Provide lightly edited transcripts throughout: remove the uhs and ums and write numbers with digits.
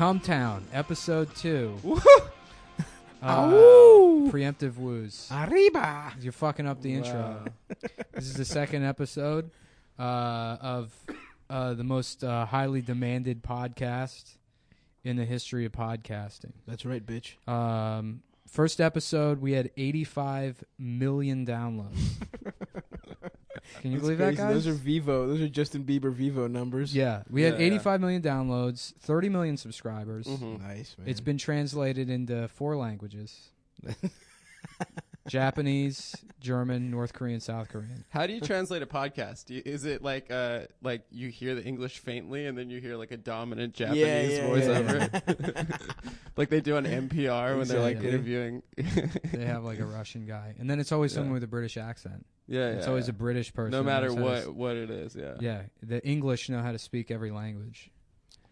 CumTown, episode 2. Preemptive woos. Arriba. You're fucking up the intro. This is the second episode of the most highly demanded podcast in the history of podcasting. That's right, bitch. First episode, we had 85 million downloads. Can you believe crazy. that, guys? Those are Vivo. Those are Justin Bieber Vivo numbers. Yeah, we had 85 million downloads, 30 million subscribers. Mm-hmm. Nice, man. It's been translated into 4 languages. Japanese, German, North Korean, South Korean. How do you translate a podcast? Is it like you hear the English faintly and then you hear like a dominant Japanese voiceover? Like they do on NPR when they're like interviewing. They have like a Russian guy. And then it's always someone with a British accent. It's always a British person. No matter what it is, Yeah, the English know how to speak every language.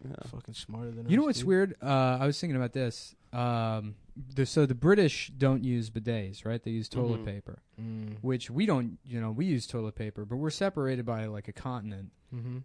Yeah. Fucking smarter than us. You know what's dude? weird? I was thinking about this. So the British don't use bidets, right? They use toilet paper, which we don't. You know, we use toilet paper, but we're separated by like a continent.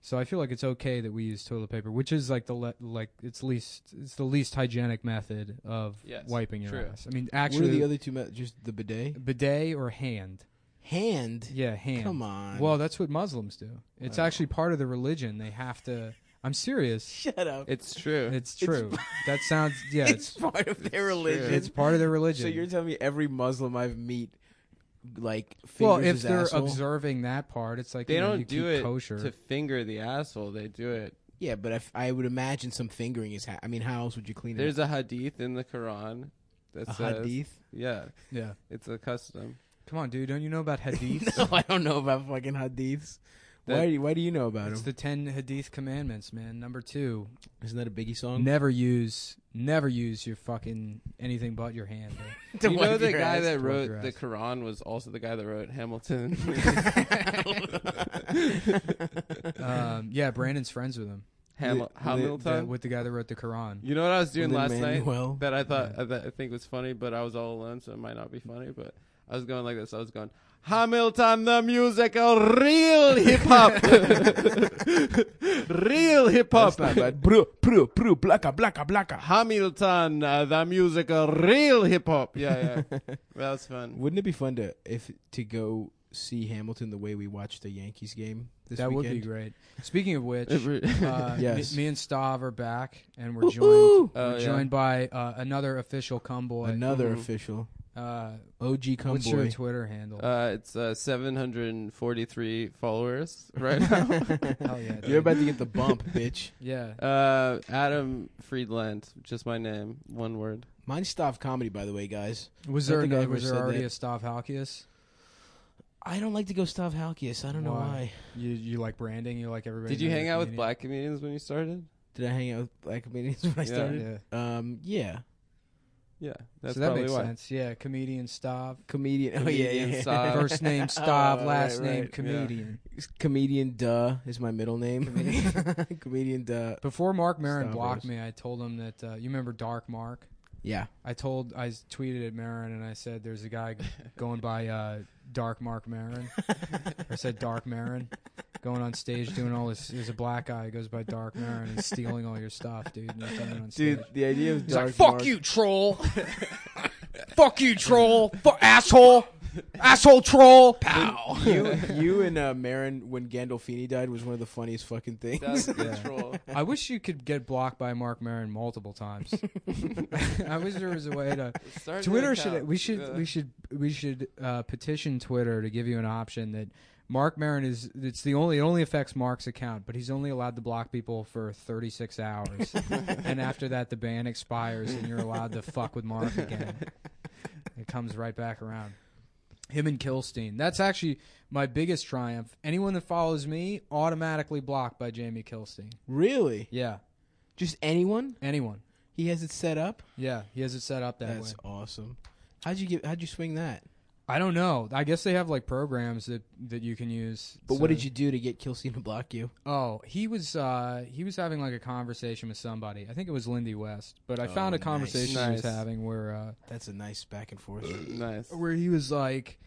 So I feel like it's okay that we use toilet paper, which is like it's the least hygienic method of wiping your ass. I mean, actually, what are the other two just the bidet or hand? Hand? Yeah, hand. Come on. Well, that's what Muslims do. It's actually part of the religion. They have to. I'm serious. Shut up. It's true. It's true. That sounds. Yeah, it's part of their religion. It's part of their religion. So you're telling me every Muslim I've meet, like, fingers well, if his they're asshole? observing that part, it's like they don't you do keep it kosher. to finger the asshole. They do it. Yeah, but I would imagine some fingering is. I mean, how else would you clean it? There's a hadith in the Quran that says hadith. Yeah, Yeah. it's a custom. Come on, dude. Don't you know about hadiths? No, I don't know about fucking hadiths. Why do you know about It's them? the 10 hadith commandments, man. Number 2. Isn't that a Biggie song? Never use your fucking anything but your hand. To You know wipe the your guy ass? that To wipe wrote your the ass. Quran was also the guy that wrote Hamilton. Yeah, Brandon's friends with him. Hamilton. With the guy that wrote the Quran. You know what I was doing last night Lin-Manuel. that I thought that I think was funny, but I was all alone, so it might not be funny. But I was going like this. I was going, Hamilton the musical, real hip hop, real hip hop. That's not bad. Bro, blaka. Hamilton the musical, real hip hop. Yeah, that was fun. Wouldn't it be fun to go see Hamilton the way we watched the Yankees game this That weekend? would be great. Speaking of which, Yes. me and Stav are back, and we're joined. Woo-hoo! Joined by another official cumboy. Another official OG cum What's your boy. Twitter handle? It's 743 followers right now. Hell yeah, dude. You're about to get the bump, bitch. Yeah. Adam Friedland, just my name, one word. Mine's Stav Comedy, by the way, guys. Was I there think I ever was there said already that. a Stav Halkias? I don't like to go Stav Halkias. I don't know why. You like branding? You like everybody? Did you knowing hang your out with comedian? black comedians when you started? Did I hang out with black comedians when I started? Yeah. Yeah. Yeah, that's So that probably makes why. sense. Yeah, comedian Stav. Comedian. Comedian Oh, yeah. Stav. First name Stav, Oh, last right, name right. comedian. Comedian Duh is my middle name. Comedian Duh. Before Mark Maron Stavros. blocked me, I told him that you remember Dark Mark. Yeah. I tweeted at Maron and I said there's a guy going by Dark Mark Maron. I said Dark Maron going on stage doing all this. There's a black guy who goes by Dark Maron. He's stealing all your stuff, dude. And he's done it on stage. Dude, the idea of He's Dark like, fuck Mark- you, troll. Fuck you, troll. Asshole. Asshole troll. Pow. You and Marin, when Gandolfini died, was one of the funniest fucking things. That's control. I wish you could get blocked by Mark Maron multiple times. I wish there was a way to. Twitter should. We should petition Twitter to give you an option that Mark Maron is. It only affects Mark's account, but he's only allowed to block people for 36 hours, and after that the ban expires, and you're allowed to fuck with Mark again. It comes right back around. Him and Kilstein. That's actually my biggest triumph. Anyone that follows me automatically blocked by Jamie Kilstein. Really? Yeah. Just anyone? Anyone. He has it set up? Yeah, he has it set up that That's way. awesome. How'd you swing that? I don't know. I guess they have like programs that you can use. But what did you do to get Kilstein to block you? Oh, he was having like a conversation with somebody. I think it was Lindy West. But I found a nice. conversation he was Nice. having where That's a nice back and forth. Nice. where he was like,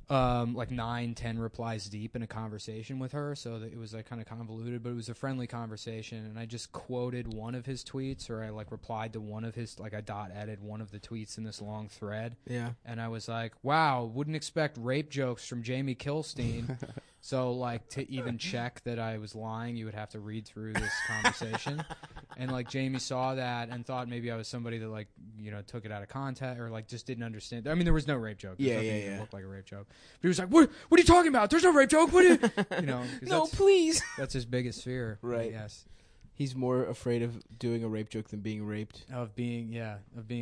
like 9-10 replies deep in a conversation with her, so that it was like kind of convoluted, but it was a friendly conversation, and I just quoted one of his tweets, or I like replied to one of his, like I edited one of the tweets in this long thread. Yeah. And I was like, wow, wouldn't expect rape jokes from Jamie Kilstein. So, like, to even check that I was lying, you would have to read through this conversation. And, like, Jamie saw that and thought maybe I was somebody that, like, you know, took it out of context or, like, just didn't understand. I mean, there was no rape joke. Yeah. It looked like a rape joke. But he was like, what are you talking about? There's no rape joke. What are you know? No, please. That's his biggest fear. Right. Yes. He's more afraid of doing a rape joke than being raped. Of being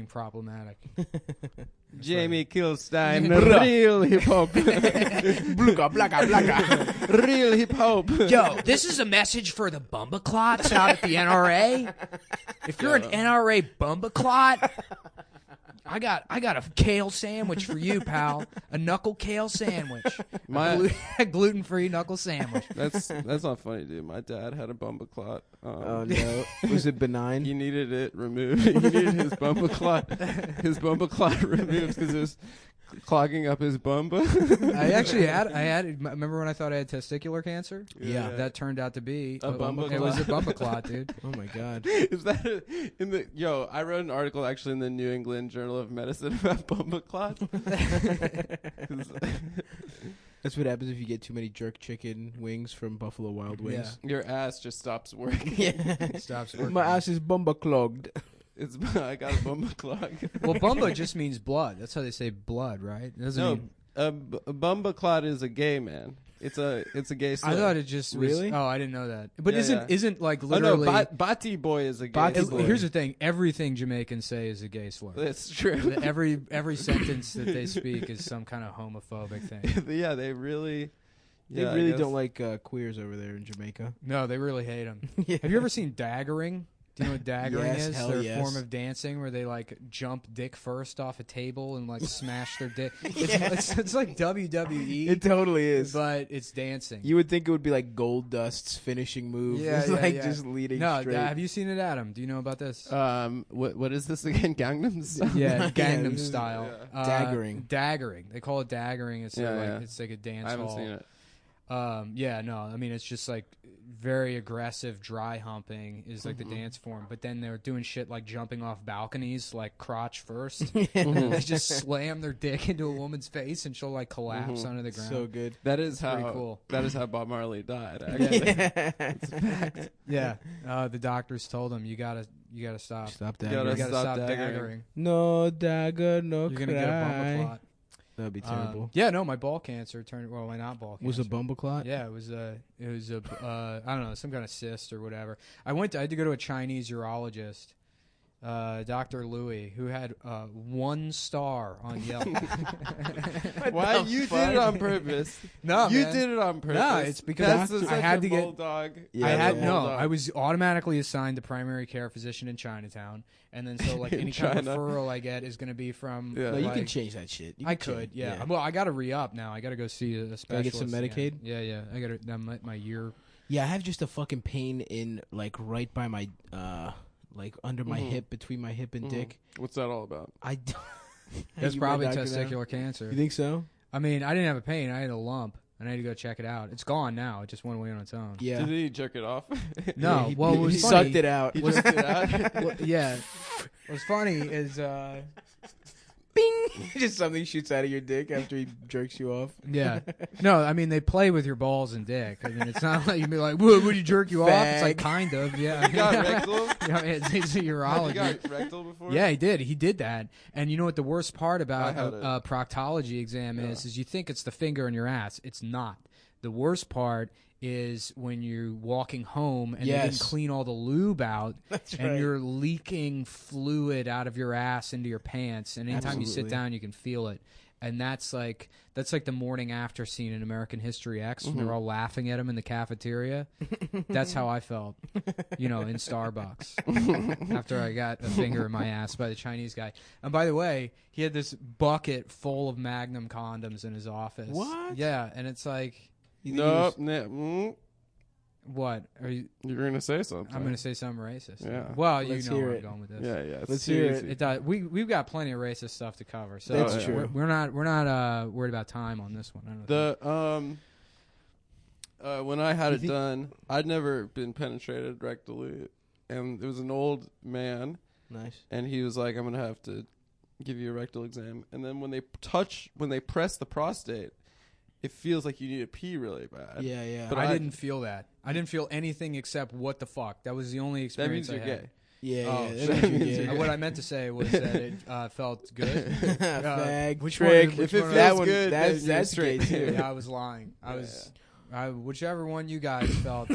problematic. Jamie Kilstein, real hip hop. Real hip hop. Yo, this is a message for the bumbaclots out at the NRA. If you're an NRA bumbaclot, I got a kale sandwich for you, pal. A knuckle kale sandwich. A gluten-free knuckle sandwich. That's not funny, dude. My dad had a bumbaclot. Oh no, was it benign? He needed it removed. He needed his bumbaclot. His bumbaclot removed because it was clogging up his bumba. I actually had. Remember when I thought I had testicular cancer? Yeah. That turned out to be a bumbaclot. It was a bumbaclot, dude. Oh my god. Is that I wrote an article actually in the New England Journal of Medicine about bumbaclots. That's what happens if you get too many jerk chicken wings from Buffalo Wild Wings. Yeah. Your ass just stops working. Yeah. Stops working. My ass is bumba clogged. I got a bumba clog. Well, bumba just means blood. That's how they say blood, right? It doesn't mean... a bumba clot is a gay man. It's a gay slur. I thought it just was... Really? Oh, I didn't know that. But Yeah, isn't like literally... Oh, no, Bati boy is a gay slur. Here's the thing. Everything Jamaicans say is a gay slur. That's true. Every sentence that they speak is some kind of homophobic thing. Yeah, they really... They really don't like queers over there in Jamaica. No, they really hate them. Yeah. Have you ever seen daggering? Do you know what daggering Yes, is? hell Their yes. form of dancing where they like jump dick first off a table and like smash their dick. Yeah. It's like WWE. It totally is. But it's dancing. You would think it would be like Gold Dust's finishing move. Yeah, It's yeah, like yeah. just leading No, straight. have you seen it, Adam? Do you know about this? What is this again? Gangnam Style? Yeah, Gangnam this is- Style. yeah. Daggering. Daggering. They call it daggering. It's it's like a dance I haven't hall. seen it. Yeah, no, I mean, it's just like very aggressive dry humping is like the dance form, but then they're doing shit like jumping off balconies, like crotch first. They just slam their dick into a woman's face and she'll like collapse onto the ground. So good. That is pretty how cool. That is how Bob Marley died. Actually. Yeah, the doctors told him you gotta stop. Stop You daggering. You gotta stop daggering. daggering. No dagger, no You're gonna get a bumper cry. clot. That'd be terrible. Yeah, no, my ball cancer turned. Well, my not ball cancer. Was a bumble clot? Yeah, it was a I don't know, some kind of cyst or whatever. I had to go to a Chinese urologist, Dr. Louis, who had 1 star on Yelp. Why you did it on purpose? No, you man. did it on purpose. No, it's because That's I had to get- bulldog. Yeah, I was automatically assigned to primary care physician in Chinatown, and then so like In any kind of China. referral I get is going to be from. Yeah. No, you like, can change that shit. You I can could, change- yeah. Well, I got to re-up now. I got to go see a specialist. Gotta get some again. Medicaid? Yeah. I got to my year. Yeah, I have just a fucking pain in like right by my like under my hip, between my hip and dick. What's that all about? I don't- That's You my probably doctor now? testicular cancer. You think so? I mean, I didn't have a pain. I had a lump, and I had to go check it out. It's gone now. It just went away on its own. Yeah. Did he jerk it off? No, he, well, it was he funny. sucked it out. He jerked it out? Well, yeah. What's funny is, Bing! Just something shoots out of your dick after he jerks you off. yeah. No, I mean, they play with your balls and dick. I mean, it's not like you be like, "What? Would you jerk you off?" It's like kind of, yeah. You got rectal? Yeah, it's a urology. You got rectal before? Yeah, he did. He did that. And you know what the worst part about I had a proctology exam is you think it's the finger in your ass. It's not. The worst part is when you're walking home and they didn't clean all the lube out. That's and right. you're leaking fluid out of your ass into your pants. And anytime you sit Absolutely. down, you can feel it. And that's like the morning after scene in American History X when they're all laughing at him in the cafeteria. That's how I felt, in Starbucks after I got a finger in my ass by the Chinese guy. And by the way, he had this bucket full of Magnum condoms in his office. What? Yeah, and it's like, You think he was- What are you? You're gonna say something. I'm gonna say something racist. Yeah. Well, Let's you know hear where it. I'm going with this. Yeah. Let's hear it. It does. We've got plenty of racist stuff to cover, so That's true. We're not worried about time on this one. I don't think. When I had it done, I'd never been penetrated rectally, and there was an old man. Nice. And he was like, "I'm gonna have to give you a rectal exam." And then when they press the prostate, it feels like you need to pee really bad. Yeah. But I didn't feel that. I didn't feel anything except what the fuck. That was the only experience That means you're gay. Yeah. that means you're gay. What I meant to say was that it felt good. Fag which trick. one? If it one- feels that one, good, that's then you're straight straight. too. Yeah, I was lying. Whichever one you guys felt,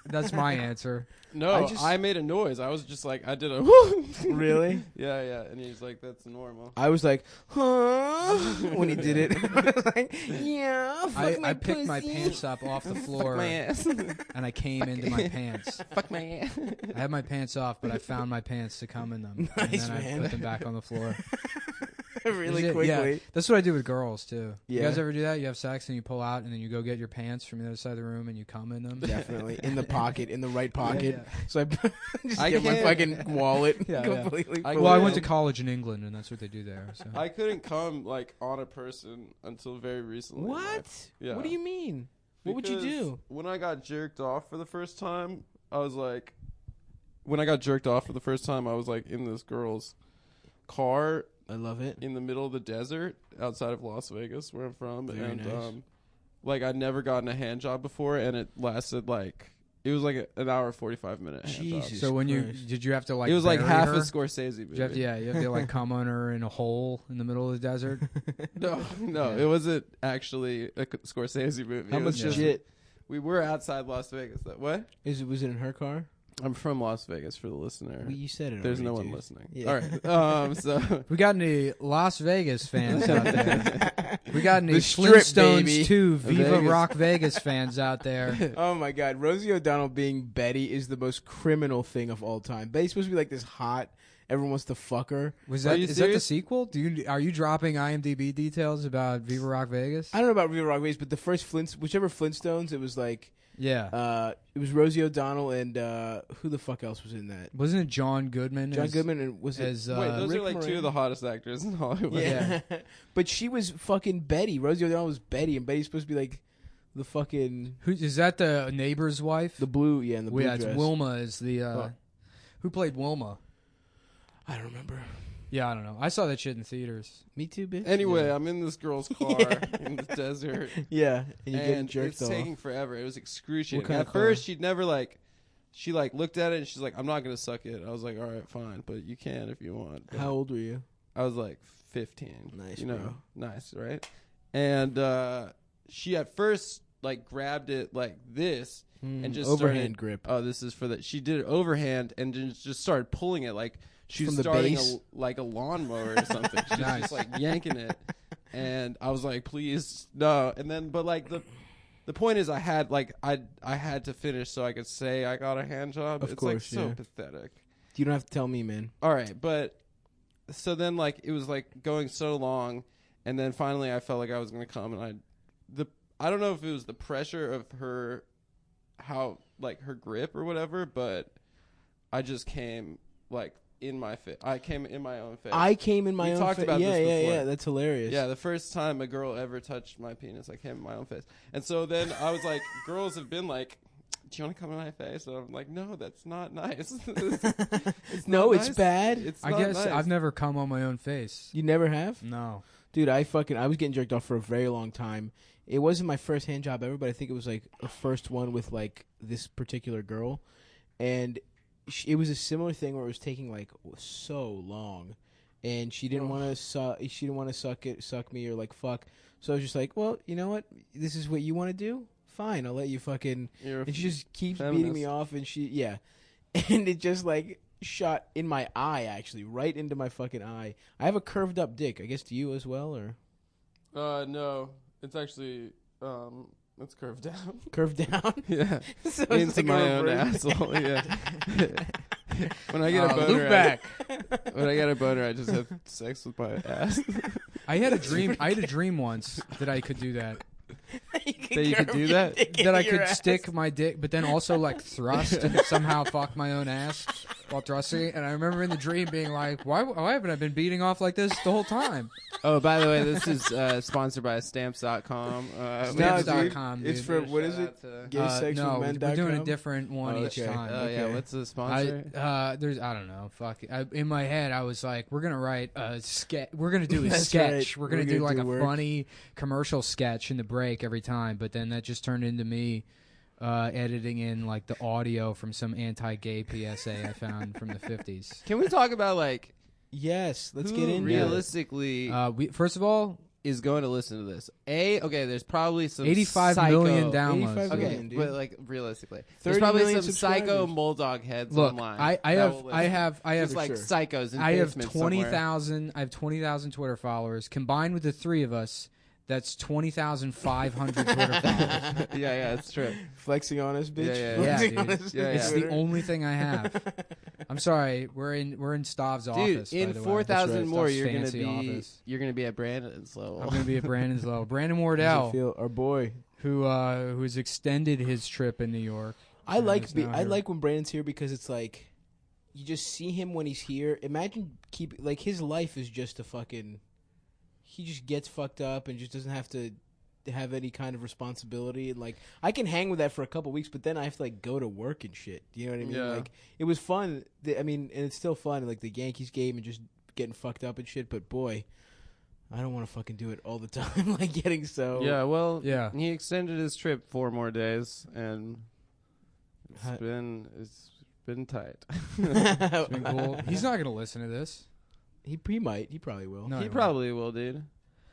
that's my answer. No, I I made a noise. I was just like, I did a Really? Yeah. And he's like, that's normal. I was like, huh? When he did it. I was like, yeah, fuck my I picked my pussy. pants up off the floor my ass. and I came into my pants. Fuck my ass. I had my pants off, but I found my pants to come in them. And Nice, then I man. put them back on the floor. Really Legit, quickly. Yeah, that's what I do with girls too. Yeah. You guys ever do that? You have sex and you pull out and then you go get your pants from the other side of the room and you come in them. Definitely. In the pocket, in the right pocket. Yeah. So I just I get my can't- fucking wallet Yeah, completely I full. Well, I Yeah. went to college in England and that's what they do there. So. I couldn't come like on a person until very recently. in What? life. Yeah. What do you mean? What would you Because do? When I got jerked off for the first time, I was like, in this girl's car I love it. in the middle of the desert outside of Las Vegas, where I'm from. Very and nice. like I'd never gotten a hand job before, and it lasted like it was like an hour 45-minute hand job. Jesus. So when Christ. did you have to like It was like bury half her? a Scorsese movie. You have to like come on her in a hole in the middle of the desert. No, Yeah. it wasn't actually a Scorsese movie. How It was much just- shit We were outside Las Vegas. What? was it in her car? I'm from Las Vegas for the listener. Well, you said it. There's already, no one dude. listening. Yeah. All right. So We got any Las Vegas fans out there? We got any The Strip, Flintstones baby. 2 Viva Vegas. Rock Vegas fans out there? Oh my God, Rosie O'Donnell being Betty is the most criminal thing of all time. Betty's supposed to be like this hot. Everyone wants to fuck her. Is Are that you the serious? sequel? Are you dropping IMDb details about Viva Rock Vegas? I don't know about Viva Rock Vegas, but the first whichever Flintstones, it was like Yeah. it was Rosie O'Donnell and who the fuck else was in that? Wasn't it John Goodman? John as- Goodman and was it? as wait, those Rick are like two Moranis? of the hottest actors in Hollywood. Yeah, but she was fucking Betty. Rosie O'Donnell was Betty, and Betty's supposed to be like the fucking Who is that? The neighbor's wife? the blue, and the blue yeah, it's dress. Wilma. Is the who played Wilma? I don't remember. Yeah, I don't know. I saw that shit in theaters. Me too, bitch. Anyway, yeah. I'm in this girl's car in the desert, Yeah, and you're getting and jerked it's off. taking forever. It was excruciating. What kind At of car? first, she'd never like. She like looked at it and she's like, "I'm not gonna suck it." I was like, "All right, fine, but you can if you want." But How old were you? I was like 15. Nice, you know, bro. nice, right? And she at first like grabbed it like this and just overhand started, grip. Oh, this is for that. She did it overhand and just started pulling it like she was From the starting base? like a lawnmower or something. She was Nice. just like yanking it, and I was like, "Please, no!" And then, but like the point is, I had to finish so I could say I got a hand job. Of It's course, like so yeah. pathetic. You don't have to tell me, man. All right, but so then like it was like going so long, and then finally I felt like I was gonna come, and I don't know if it was the pressure of her, how like her grip or whatever, but I just came like in my face. I came in my own face. I came in my We own talked face. about yeah, this yeah, before. yeah. That's hilarious. Yeah, the first time a girl ever touched my penis, I came in my own face, and so then I was like, girls have been like, "Do you want to come in my face?" And I'm like, "No, that's not nice." It's No, not it's nice. bad. It's I not guess nice. I've never come on my own face. You never have? No. Dude, I was getting jerked off for a very long time. It wasn't my first hand job ever, but I think it was like a first one with like this particular girl, and it was a similar thing where it was taking like so long, and she didn't want to suck me or like fuck. So I was just like, well, you know what? This is what you want to do. Fine, I'll let you fucking. You're a And she just keeps feminist. beating me off, and and it just like shot in my eye, actually, right into my fucking eye. I have a curved up dick. I guess do you as well, or No, it's actually it's curved down. curved down? Yeah, So it's into like my a own reverse- asshole. Yeah. When I get a boner, loop back. When I get a boner, I just have sex with my ass. I had a dream. I had a dream once that I could do that. that you could do that? That I could stick my dick, but then also like thrust and somehow fuck my own ass while thrusting. And I remember in the dream being like, why haven't I been beating off like this the whole time? Oh, by the way, this is sponsored by Stamps.com. Stamps.com, It's for, what is it? No, we're doing a different one each time. Oh, yeah. What's the sponsor? I don't know. Fuck it. In my head, I was like, we're going to write a sketch. We're going to do a sketch. Right. We're going to do like a funny commercial sketch in the break every time. But then that just turned into me editing in like the audio from some anti-gay PSA I found from the 50s. Can we talk about like... Yes, let's who get in realistically first of all, is going to listen to this? Okay, there's probably some 85 psycho, million downloads. 85 Okay, million, dude. but like realistically, 30 there's probably million some psycho subscribers. Bulldog heads look, online. I have just like sure. psychos in I have basements 20,000. I have 20,000 Twitter followers combined with the three of us. That's 20,500 Twitter followers. Yeah, it's true. Flexing on us, bitch. Yeah, Flexing dude. on us Yeah, It's Twitter. the only thing I have. I'm sorry. We're in Stav's office. Dude, in by the way. 4,000 That's more, Stav's you're gonna fancy be office. at Brandon's level. I'm gonna be at Brandon's level. Brandon How does it Wardell, feel? Our boy. who has extended his trip in New York. I like is now I here. like when Brandon's here because it's like you just see him when he's here. Imagine like his life is just a fucking. He just gets fucked up and just doesn't have to have any kind of responsibility, and like I can hang with that for a couple weeks, but then I have to like go to work and shit. Do you know what I mean? Yeah. Like it was fun. And it's still fun. Like the Yankees game and just getting fucked up and shit. But boy, I don't want to fucking do it all the time. Like getting so. Yeah, well, Yeah. he extended his trip 4 more days, and Huh. it's been tight. It's been cool. He's not gonna listen to this. He might. He probably will. No, He won't. probably will, dude.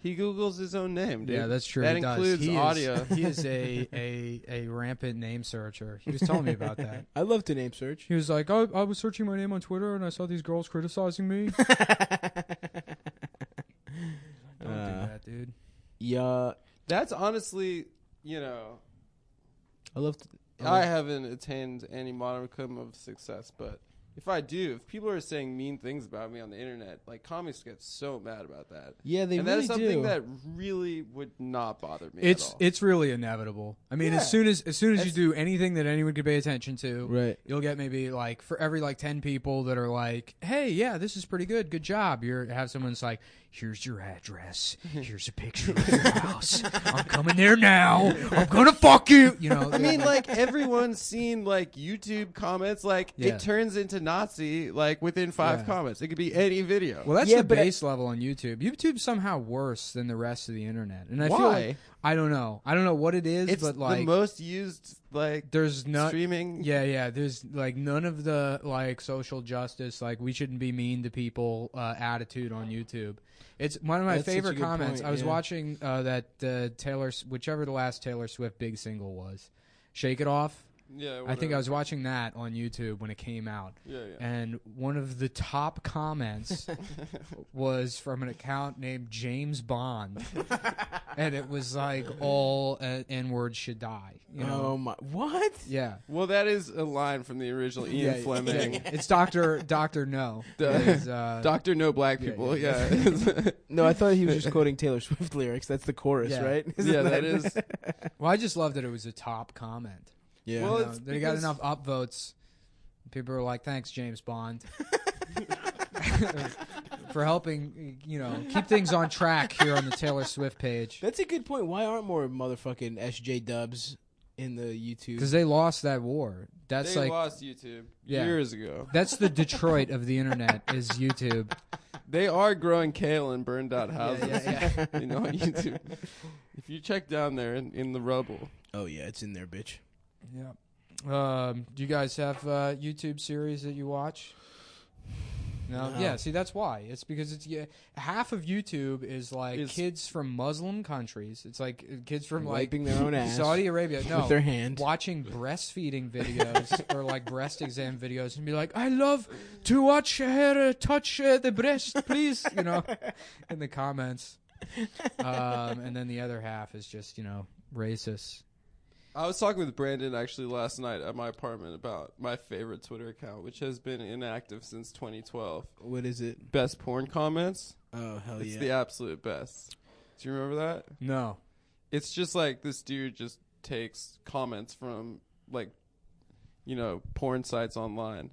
He Googles his own name, dude. Yeah, that's true. That he does. includes He is- audio. He is a rampant name searcher. He was telling me about that. I love to name search. He was like, I was searching my name on Twitter and I saw these girls criticizing me. Don't do that, dude. Yeah, That's honestly, I love. I haven't attained any modicum of success, but if people are saying mean things about me on the internet, like comics get so mad about that. Yeah, they and really that is something do. that really would not bother me. It's at all. it's really inevitable. I mean, Yeah. as soon as you That's- do anything that anyone could pay attention to, Right. you'll get maybe like for every like 10 people that are like, "Hey, yeah, this is pretty good. Good job." You have someone's like, "Here's your address. Here's a picture of your house. I'm coming there now. I'm gonna fuck you." You know. I mean, like everyone's seen like YouTube comments. Like Yeah. it turns into Nazi like within 5 Yeah. comments. It could be any video. Well, that's Yeah, the but base level on YouTube. YouTube's somehow worse than the rest of the internet, and I feel Why? like I don't know. I don't know what it is, It's but like the most used like there's not. streaming. Yeah. There's like none of the like social justice, like we shouldn't be mean to people attitude on YouTube. It's one of my That's such a favorite good comments. point, I was yeah. watching that whichever the last Taylor Swift big single was, "Shake It Off." Yeah, I think I was watching that on YouTube when it came out. Yeah. And one of the top comments was from an account named James Bond. And it was like all N-words should die. You know? Oh my! What? Yeah. Well, that is a line from the original Ian Fleming. Yeah. It's Dr. No. It is, Doctor No Black yeah, People. yeah. Yeah. No, I thought he was just quoting Taylor Swift lyrics. That's the chorus, Yeah. right? Yeah, that is. Well, I just love that it was a top comment. Yeah. Well, You know, it's they got because- enough upvotes. People are like, "Thanks, James Bond." For helping, keep things on track here on the Taylor Swift page. That's a good point. Why aren't more motherfucking SJ dubs in the YouTube? Because they lost that war. That's They like lost YouTube Yeah. years ago. that's the Detroit of the internet is YouTube. They are growing kale in burned out houses. yeah. On YouTube. If you check down there in the rubble. Oh yeah, it's in there, bitch. Yeah. Do you guys have YouTube series that you watch? No. No. Yeah. See, that's why. It's because it's half of YouTube is like Is- kids from Muslim countries. It's like kids from like Wiping their own ass Saudi Arabia. No. with their hand. Watching breastfeeding videos or like breast exam videos and be like, "I love to watch her touch the breast, please," in the comments. And then the other half is just, racist. I was talking with Brandon actually last night at my apartment about my favorite Twitter account, which has been inactive since 2012. What is it? Best porn comments. Oh hell It's yeah! the absolute best. Do you remember that? No. it's just like this dude just takes comments from like, porn sites online,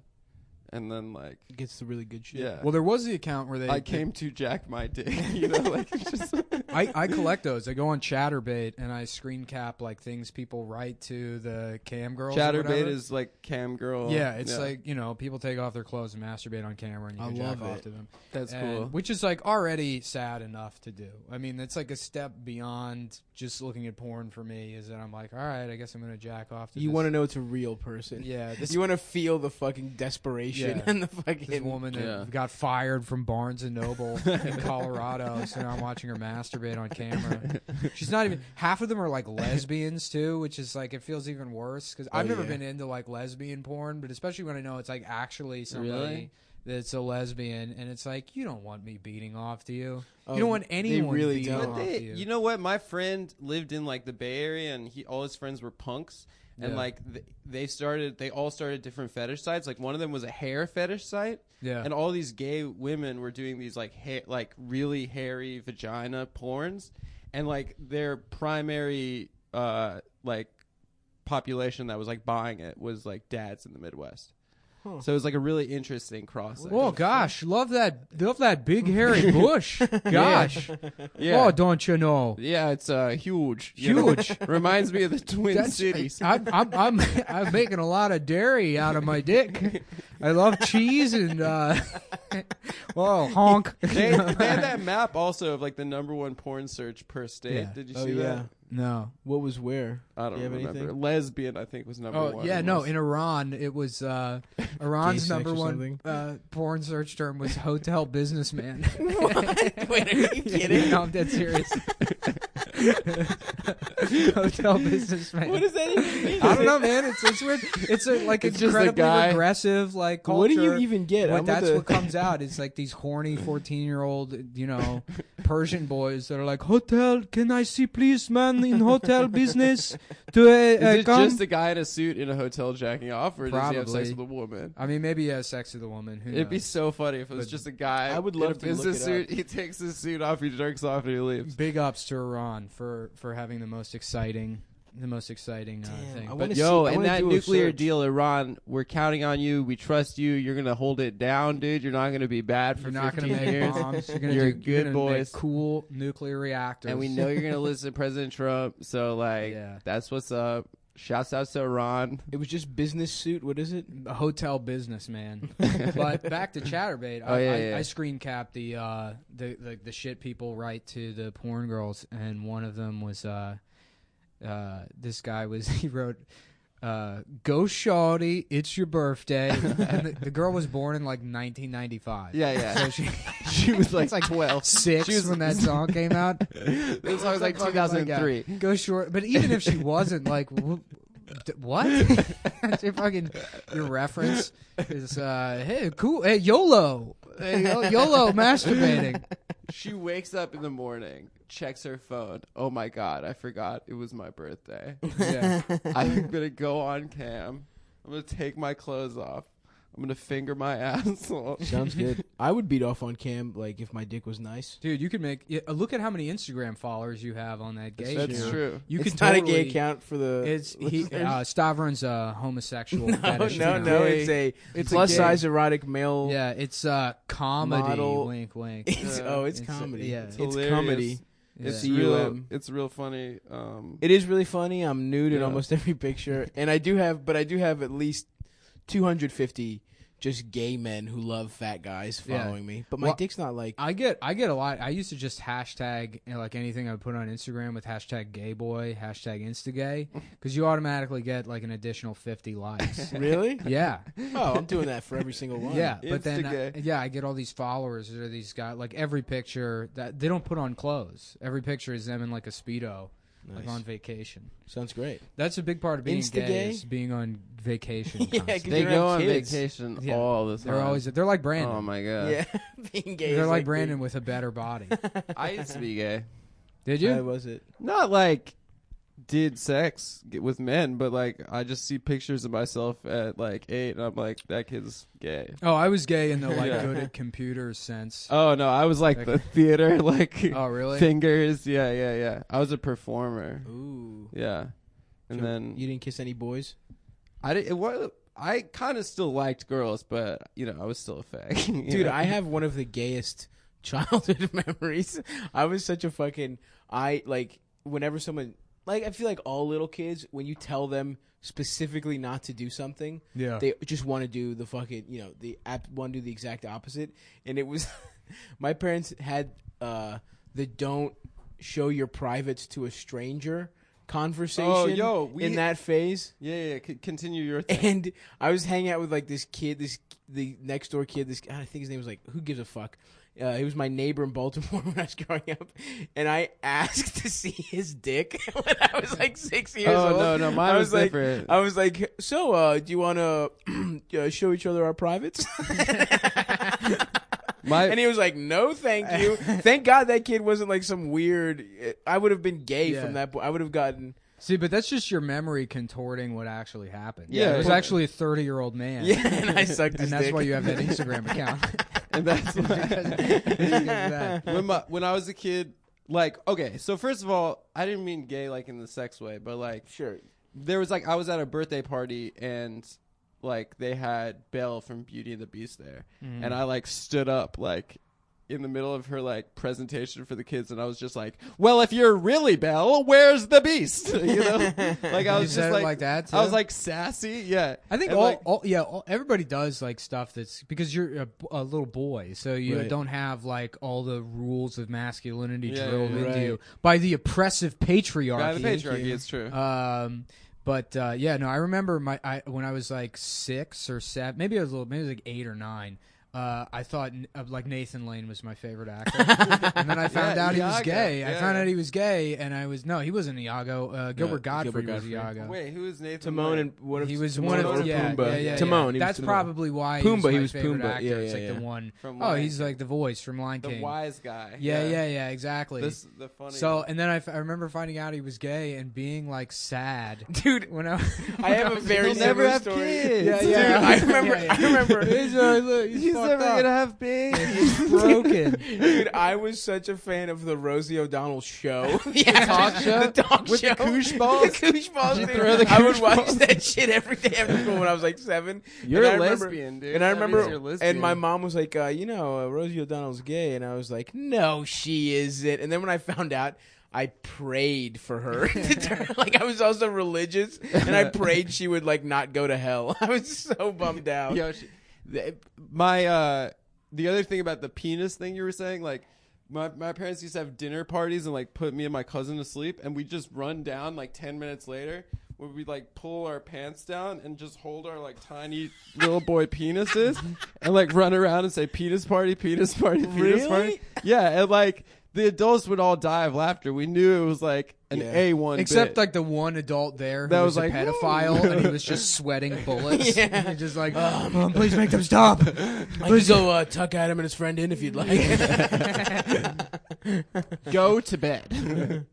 and then like gets the really good shit. Yeah. Well, there was the account where I came to jack my dick. Like it's just. I collect those. I go on ChatterBait and I screen cap like things people write to the cam girls. ChatterBait is like cam girl. Yeah, it's like people take off their clothes and masturbate on camera, and you can jack off to them. That's cool. Which is like already sad enough to do. I mean, it's like a step beyond just looking at porn for me. Is that I'm like, all right, I guess I'm gonna jack off to. You want to know it's a real person. Yeah, you want to feel the fucking desperation and the fucking this woman that got fired from Barnes and Noble in Colorado. So now I'm watching her masturbate on camera. She's not even half of them are like lesbians too, which is like it feels even worse because I've never been into like lesbian porn, but especially when I know it's like actually somebody that's a lesbian, and it's like you don't want me beating off to you. You don't want anyone beating off to you. You know what? My friend lived in like the Bay Area, and all his friends were punks. And like they all started different fetish sites. Like one of them was a hair fetish site. Yeah. And all these gay women were doing these like really hairy vagina porns, and like their primary like population that was like buying it was like dads in the Midwest. Huh. So it was like a really interesting cross section. Oh gosh, love that big hairy bush. Gosh, yeah. Oh, don't you know? Yeah, it's huge. Huge. Reminds me of the Twin Cities. I'm making a lot of dairy out of my dick. I love cheese and well, honk. They had that map also of like the #1 porn search per state. Yeah. Did you see that? No. What was where? I don't remember. Anything? Lesbian, I think, was #1. Oh, yeah, no. In Iran, it was Iran's #1 porn search term was hotel businessman. What? Wait, are you kidding? No, I'm dead serious. Hotel businessman. What does that even mean? I don't know, man. It's weird. It's like it's incredibly regressive like culture. What do you even get? That's what comes out. It's like these horny 14-year-old, Persian boys that are like, hotel, can I see please, man, in hotel business? Is it just a guy in a suit in a hotel jacking off, or does he have sex with a woman? I mean, maybe he has sex with a woman. It'd be so funny if it was just a guy. I would love in a business suit. He takes his suit off, he jerks off, and he leaves. Big ups to Iran for having the most exciting thing. But and that nuclear deal, Iran, we're counting on you. We trust you. You're gonna hold it down, dude. You're not gonna be bad for 15 years. You're not gonna make bombs. You're good boys. Cool nuclear reactors. And we know you're gonna listen to President Trump. So that's what's up. Shouts out to Iran. It was just business suit. What is it? A hotel businessman. But back to ChatterBait. I screen capped the shit people write to the porn girls, and one of them was this guy he wrote, go shawty, it's your birthday. And the girl was born in like 1995. Yeah. So she was like 12. 6 when that song came out. This song was like 2003. Go short. But even if she wasn't, like, what? Your reference is, hey, cool. Hey, YOLO. Hey, YOLO masturbating. She wakes up in the morning, checks her phone. Oh my God, I forgot it was my birthday. Yeah. I'm going to go on cam. I'm going to take my clothes off. I'm going to finger my asshole. Sounds good. I would beat off on cam, like, if my dick was nice. Dude, you could make... look at how many Instagram followers you have on that gay That's show. True. It's not a gay account for the... Stavron's a homosexual fetish. No. It's plus-size erotic male... Yeah, it's comedy. Model. Wink, wink. It's comedy. Yeah. It's comedy. It's real funny. It is really funny. I'm nude in almost every picture. And I do have at least 250 just gay men who love fat guys following me. But my dick's not like... I get a lot. I used to just hashtag like anything I would put on Instagram with hashtag gayboy, hashtag instagay, because you automatically get like an additional 50 likes. Really? Yeah. Oh, I'm doing that for every single one. Yeah, but then I get all these followers or these guys, like every picture that they don't put on clothes. Every picture is them in like a Speedo. Nice. Like on vacation. Sounds great. That's a big part of being gay is being on vacation. They go on vacation all the time. They're like Brandon. Oh my God. Yeah, being gay. They're like Brandon with a better body. I used to be gay. Did you? How was it? Not like did sex with men, but like I just see pictures of myself at like 8 and I'm like, that kid's gay. Oh, I was gay in the like good at computers sense. Oh no, I was like the theater like oh really fingers. Yeah. I was a performer. Ooh. Yeah. And So then you didn't kiss any boys? I kind of still liked girls, but you know, I was still a fag. Dude, I have one of the gayest childhood memories. I was such a fucking whenever someone I feel like all little kids, when you tell them specifically not to do something, they just want to do the fucking, want to do the exact opposite. And it was my parents had the don't show your privates to a stranger conversation in that phase. Yeah. Continue your thing. And I was hanging out with like this kid, the next door kid. I think his name was like, who gives a fuck? He was my neighbor in Baltimore when I was growing up, and I asked to see his dick when I was like 6 years old. Oh no, mine was different. I was like, so do you want to show each other our privates? And he was like, no, thank you. Thank God that kid wasn't like some weird. I would have been gay from that point. I would have gotten. See, but that's just your memory contorting what actually happened. Yeah, it was actually a 30-year-old man. Yeah, and I sucked his and that's dick. why you have that Instagram account. And that's when I was a kid. Like, okay, so first of all, I didn't mean gay like in the sex way, but like, sure, there was like I was at a birthday party and like they had Belle from Beauty and the Beast there, and I like stood up like in the middle of her like presentation for the kids, and I was just like, well, if you're really Belle, where's the Beast? You know, like I was you just said like that too? I was like sassy. Yeah, I think everybody does like stuff that's because you're a little boy, so you don't have like all the rules of masculinity drilled into you by the oppressive patriarchy. By the patriarchy, it's true. But I remember when I was like 6 or 7, maybe it was like 8 or 9. I thought like Nathan Lane was my favorite actor, and then I found out he was gay. I found out he was gay, and he wasn't Iago. Gilbert Gottfried was Iago. Wait, who is Nathan? Timon Lane? and he was Timon one or of Pumbaa. Yeah. Timon. That's probably why Pumbaa. He was my favorite Pumbaa. actor. It's like the one. He's like the voice from Lion King. The wise guy. Yeah, exactly. This the funny. So and then I remember finding out he was gay and being like sad, dude. When I have a very never have story. Kids. Yeah. I remember. He's never gonna have babies. He's broken. Dude, I was such a fan of the Rosie O'Donnell show. The talk show? The talk with show. The koosh balls? The koosh balls. Did you Dude. throw the I would koosh watch balls? that shit every day after school when I was like 7. You're and a I remember, lesbian, dude. And I That means you're remember, lesbian. and my mom was like, Rosie O'Donnell's gay. And I was like, no, she isn't. And then when I found out, I prayed for her to turn. Like I was also religious, and I prayed she would like not go to hell. I was so bummed out. Yo, the other thing about the penis thing you were saying, like my parents used to have dinner parties and like put me and my cousin to sleep, and we just run down like 10 minutes later where we like pull our pants down and just hold our like tiny little boy penises and like run around and say penis party, penis party, penis party. Yeah, and like the adults would all die of laughter. We knew it was like an A1 Except bit. like the one adult there who That was was a like, pedophile and he was just sweating bullets. Yeah. And just like, Mom, please make them stop. Please go tuck Adam and his friend in if you'd like. Go to bed.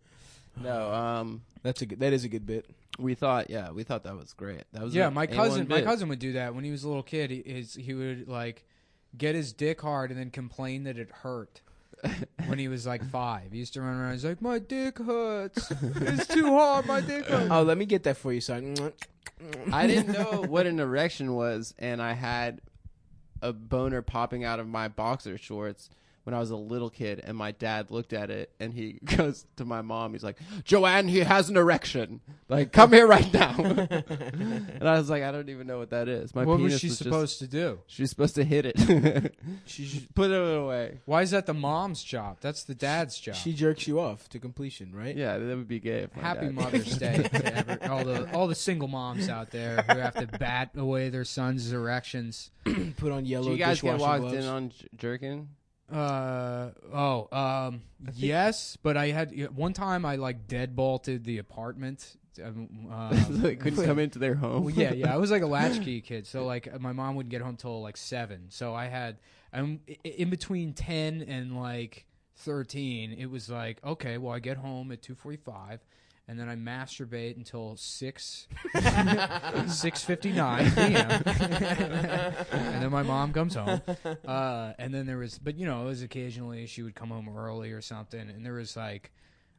No, that is a good bit. we thought that was great. That was my cousin would do that when he was a little kid. He would like get his dick hard and then complain that it hurt. When he was like 5, he used to run around. He's like, "My dick hurts. It's too hard. My dick hurts." Oh, let me get that for you, son. I didn't know what an erection was, and I had a boner popping out of my boxer shorts when I was a little kid, and my dad looked at it, and he goes to my mom. He's like, "Joanne, he has an erection. Like, come here right now." And I was like, I don't even know what that is. What was she supposed to do? She's supposed to hit it. She should Put it away. Why is that the mom's job? That's the dad's job. She jerks you off to completion, right? Yeah, that would be gay. If my Happy dad- Mother's Day to all the single moms out there who have to bat away their sons' erections. Put on yellow Do you guys get dishwashing walked gloves. in on jerking? Yes, but I had one time I like deadbolted the apartment. They couldn't come into their home. Well, yeah. I was like a latchkey kid, so like my mom wouldn't get home till like 7. So I had in between 10 and like 13. It was like, okay, well I get home at 2:45, and then I masturbate until 6:59 p.m. and then my mom comes home. And then there was, but it was occasionally she would come home early or something, and there was like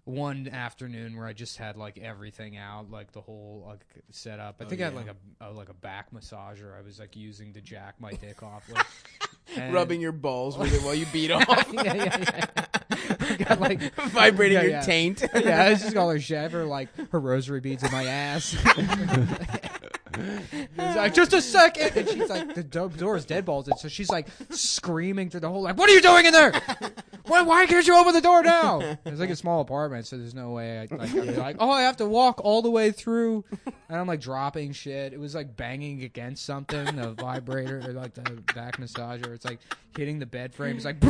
one afternoon where I just had like everything out, like the whole setup. I think I had like a back massager I was like using to jack my dick off with. Rubbing your balls with it while you beat off. yeah. Got like vibrating your taint. Yeah, I was just calling her Chev, like her rosary beads in my ass. It's like, just a second, and she's like, the door is dead bolted, so she's like screaming through the whole, like, what are you doing in there? Why can't you open the door now? It's like a small apartment, so there's no way I'd be like, oh, I have to walk all the way through, and I'm like dropping shit. It was like banging against something, the vibrator or like the back massager. It's like hitting the bed frame. It's like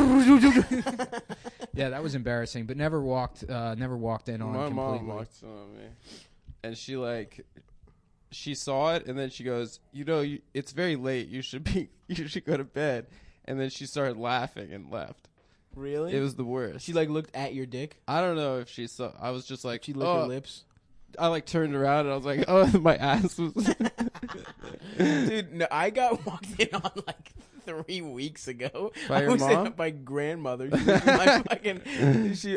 yeah, that was embarrassing, but never walked in on completely. My mom walked in on me, and she saw it, and then she goes, it's very late. You should go to bed. And then she started laughing and left. Really? It was the worst. She like looked at your dick? I don't know if she saw. I was just like, she licked her lips. I like turned around and I was like, oh, my ass was. Dude, no, I got walked in on like 3 weeks ago. By your mom? My grandmother. She was my fucking.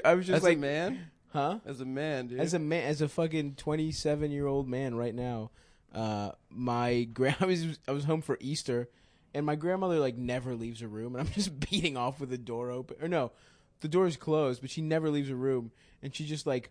I was just as like, a man, huh? As a man, dude. As a fucking 27-year-old man right now. I was home for Easter, and my grandmother like never leaves her room, and I'm just beating off with the door open. Or no, the door is closed, but she never leaves her room, and she just like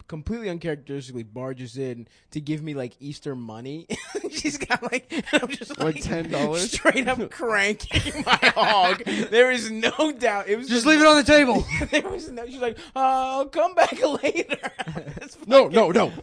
completely uncharacteristically barges in to give me like Easter money. She's got like, I'm just like $10 straight up cranking my hog. There is no doubt. It was just leave it on the table. There was no. She's like, I'll come back later. No.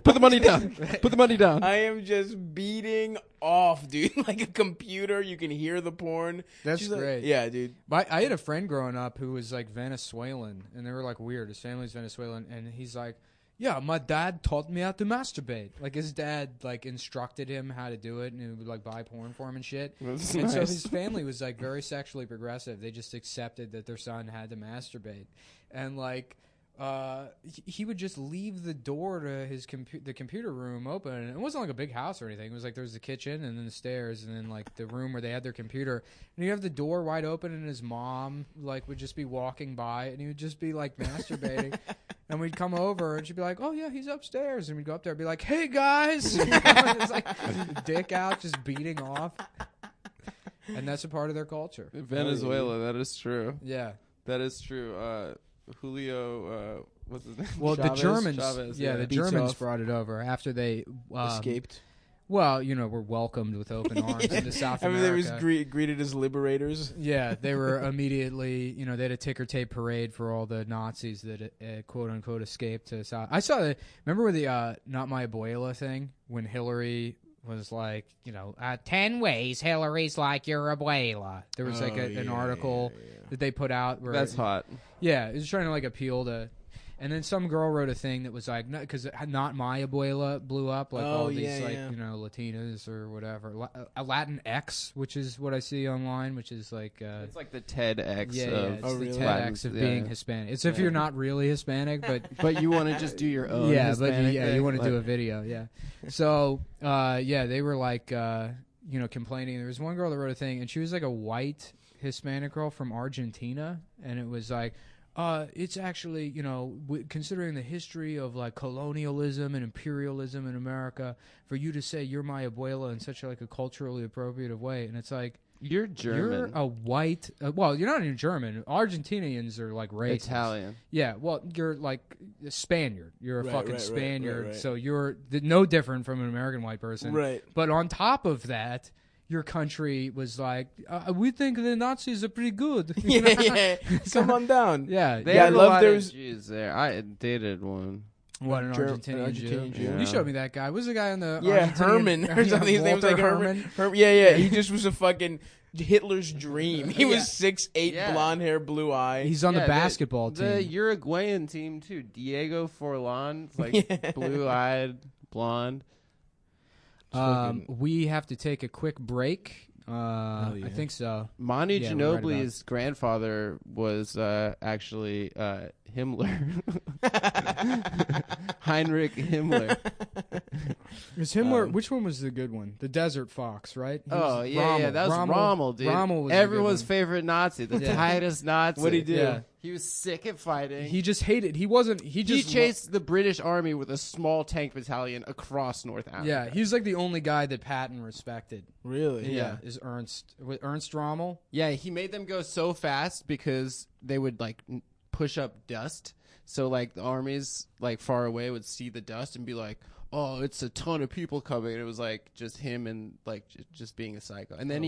Put the money down. Put the money down. I am just beating off, dude. Like a computer, you can hear the porn. That's great. Like, yeah, dude. I had a friend growing up who was like Venezuelan, and they were like weird. His family's Venezuelan, and he's like, yeah, my dad taught me how to masturbate. Like, his dad, like, instructed him how to do it, and he would, like, buy porn for him and shit. That's and nice. so his family was, like, very sexually progressive. They just accepted that their son had to masturbate. And, like, he would just leave the door to his the computer room open. And it wasn't, like, a big house or anything. It was, like, there was the kitchen and then the stairs and then, like, the room where they had their computer. And he'd have the door wide open, and his mom, like, would just be walking by, and he would just be, like, masturbating. And we'd come over, and she'd be like, oh, yeah, he's upstairs. And we'd go up there and be like, hey, guys. It's like dick out, just beating off. And that's a part of their culture. Venezuela, that is true. Yeah. That is true. Julio, what's his name? Well, Chavez? the Germans, Chavez, the Germans brought it over after they escaped. Well, were welcomed with open arms into South America. They was greeted as liberators. Yeah, they were immediately, they had a ticker tape parade for all the Nazis that quote unquote escaped to South. I saw remember with the Not My Abuela thing when Hillary was like, 10 ways Hillary's like your abuela. There was an article that they put out where that's hot. Yeah, it was trying to like appeal to. And then some girl wrote a thing that was like, because Not My Abuela blew up, like all these Latinas or whatever. A Latin X, which is what I see online, which is like it's like the TEDx. It's the TEDx of being Hispanic. It's if you're not really Hispanic, but you want to just do your own. Yeah, Hispanic but you want to do a video. Yeah. So they were like complaining. There was one girl that wrote a thing, and she was like a white Hispanic girl from Argentina, and it was like. It's actually, considering the history of like colonialism and imperialism in America, for you to say you're my abuela in such a culturally appropriate way, and it's like you're German. You're a white. Well, you're not even German. Argentinians are like racist. Italian. Yeah. Well, you're like a Spaniard. You're a fucking Spaniard. Right. So you're no different from an American white person. Right. But on top of that. Your country was like, we think the Nazis are pretty good. Yeah. Come on down. Yeah. They had a lot of Jews there. I dated one. What, an Argentinian Jew? Yeah. You showed me that guy. What's the guy on the Herman or something. His name was like Herman. Yeah. He just was a fucking Hitler's dream. He was 6'8", blonde hair, blue eye. He's on the basketball team. The Uruguayan team too. Diego Forlan, like blue-eyed, blonde. We have to take a quick break. I think so. Manu Ginobili's grandfather was actually Himmler. Heinrich Himmler. Was Himmler? Which one was the good one? The Desert Fox, right? That was Rommel, dude. Rommel was everyone's favorite Nazi, the tightest Nazi. What'd he do? Yeah. He was sick at fighting. He just hated. He wasn't. He chased the British army with a small tank battalion across North Africa. Yeah, he was like the only guy that Patton respected. Really? Yeah, is Ernst Rommel? Yeah, he made them go so fast because they would like push up dust. So like the armies like far away would see the dust and be like, "Oh, it's a ton of people coming." And it was like just him and like just being a psycho. And then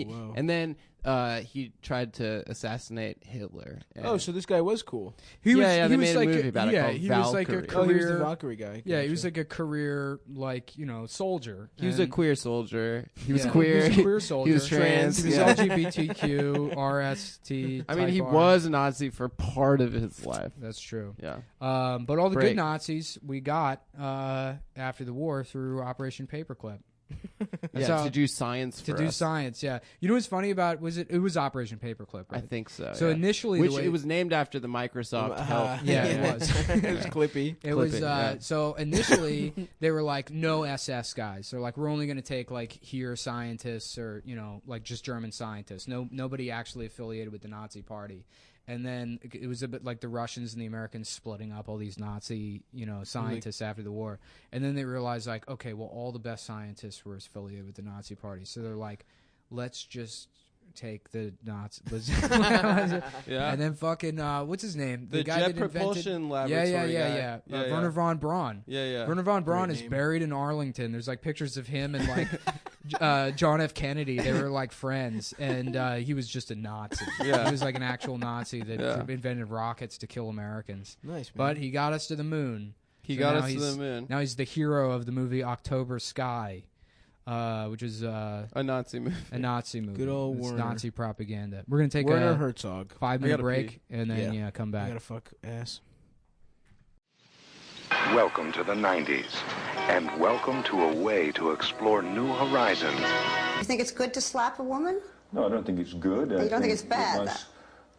he tried to assassinate Hitler. So this guy was cool. They made a movie about it called he Valkyrie. was like a career. Oh, he was the Valkyrie guy. Yeah, he was like a career soldier. He was a queer soldier. He was He queer. was a queer soldier. He was trans. He was LGBTQ, RST. I mean, he was a Nazi for part of his life. That's true. Yeah. But all the good Nazis we got after the war through Operation Paperclip. To do science for us. Science, yeah. You know what's funny about it was Operation Paperclip, right? I think so. So initially, it was named after the Microsoft help. It was. It was Clippy. It was. So initially, they were like no SS guys. So like we're only going to take like here scientists or like just German scientists. Nobody actually affiliated with the Nazi Party. And then it was a bit like the Russians and the Americans splitting up all these Nazi, scientists after the war. And then they realized, like, okay, well, all the best scientists were affiliated with the Nazi Party. So they're like, let's just take the Nazis. Yeah. And then fucking, what's his name? The guy Jet that Propulsion Laboratory. Yeah. Werner von Braun. Yeah. Werner von Braun Great is name. buried in Arlington. There's like pictures of him and like John F. Kennedy. They were like friends, and he was just a Nazi. Yeah. He was like an actual Nazi that invented rockets to kill Americans. Nice, man. But he got us to the moon. He got us to the moon. Now he's the hero of the movie October Sky, which is a Nazi movie. A Nazi movie. Good old It's Werner. Nazi propaganda. We're gonna take Werner a Herzog. 5-minute break pee. and then come I back. gotta fuck ass. Welcome to the 90s, and welcome to a way to explore new horizons. You think it's good to slap a woman? No, I don't think it's good. You don't think it's bad?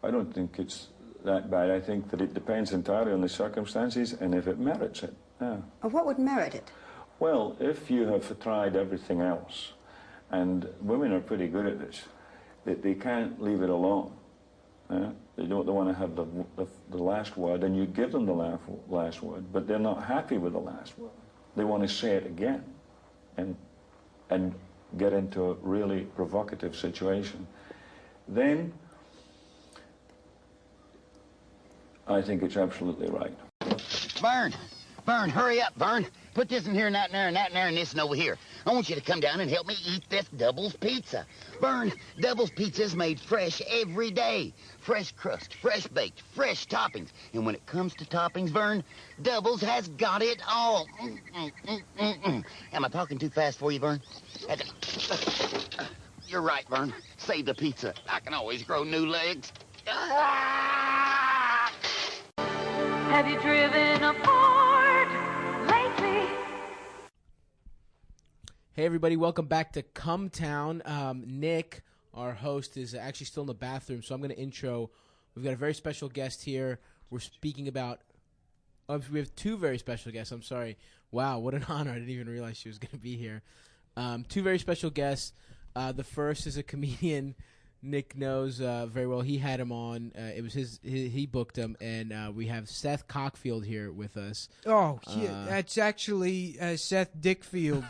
I don't think it's that bad. I think that it depends entirely on the circumstances and if it merits it. Yeah. What would merit it? Well, if you have tried everything else, and women are pretty good at this, they can't leave it alone. They don't want to have the last word, and you give them the last word, but they're not happy with the last word. They want to say it again, and get into a really provocative situation. Then I think it's absolutely right. Vern, hurry up, Vern. Put this in here, and that in there, and that in there, and this and over here. I want you to come down and help me eat this Doubles pizza. Vern, Doubles pizza is made fresh every day. Fresh crust, fresh baked, fresh toppings. And when it comes to toppings, Vern, Doubles has got it all. Am I talking too fast for you, Vern? You're right, Vern. Save the pizza. I can always grow new legs. Have you driven a Ford lately? Hey everybody, welcome back to CumTown. Nick, our host, is actually still in the bathroom, so I'm going to intro. We've got a very special guest here. We're speaking about... we have two very special guests, I'm sorry. Wow, what an honor. I didn't even realize she was going to be here. Two very special guests. The first is a comedian Nick knows very well. He had him on. It was he booked him, and we have Seth Cockfield here with us. Oh, that's actually Seth Dickfield.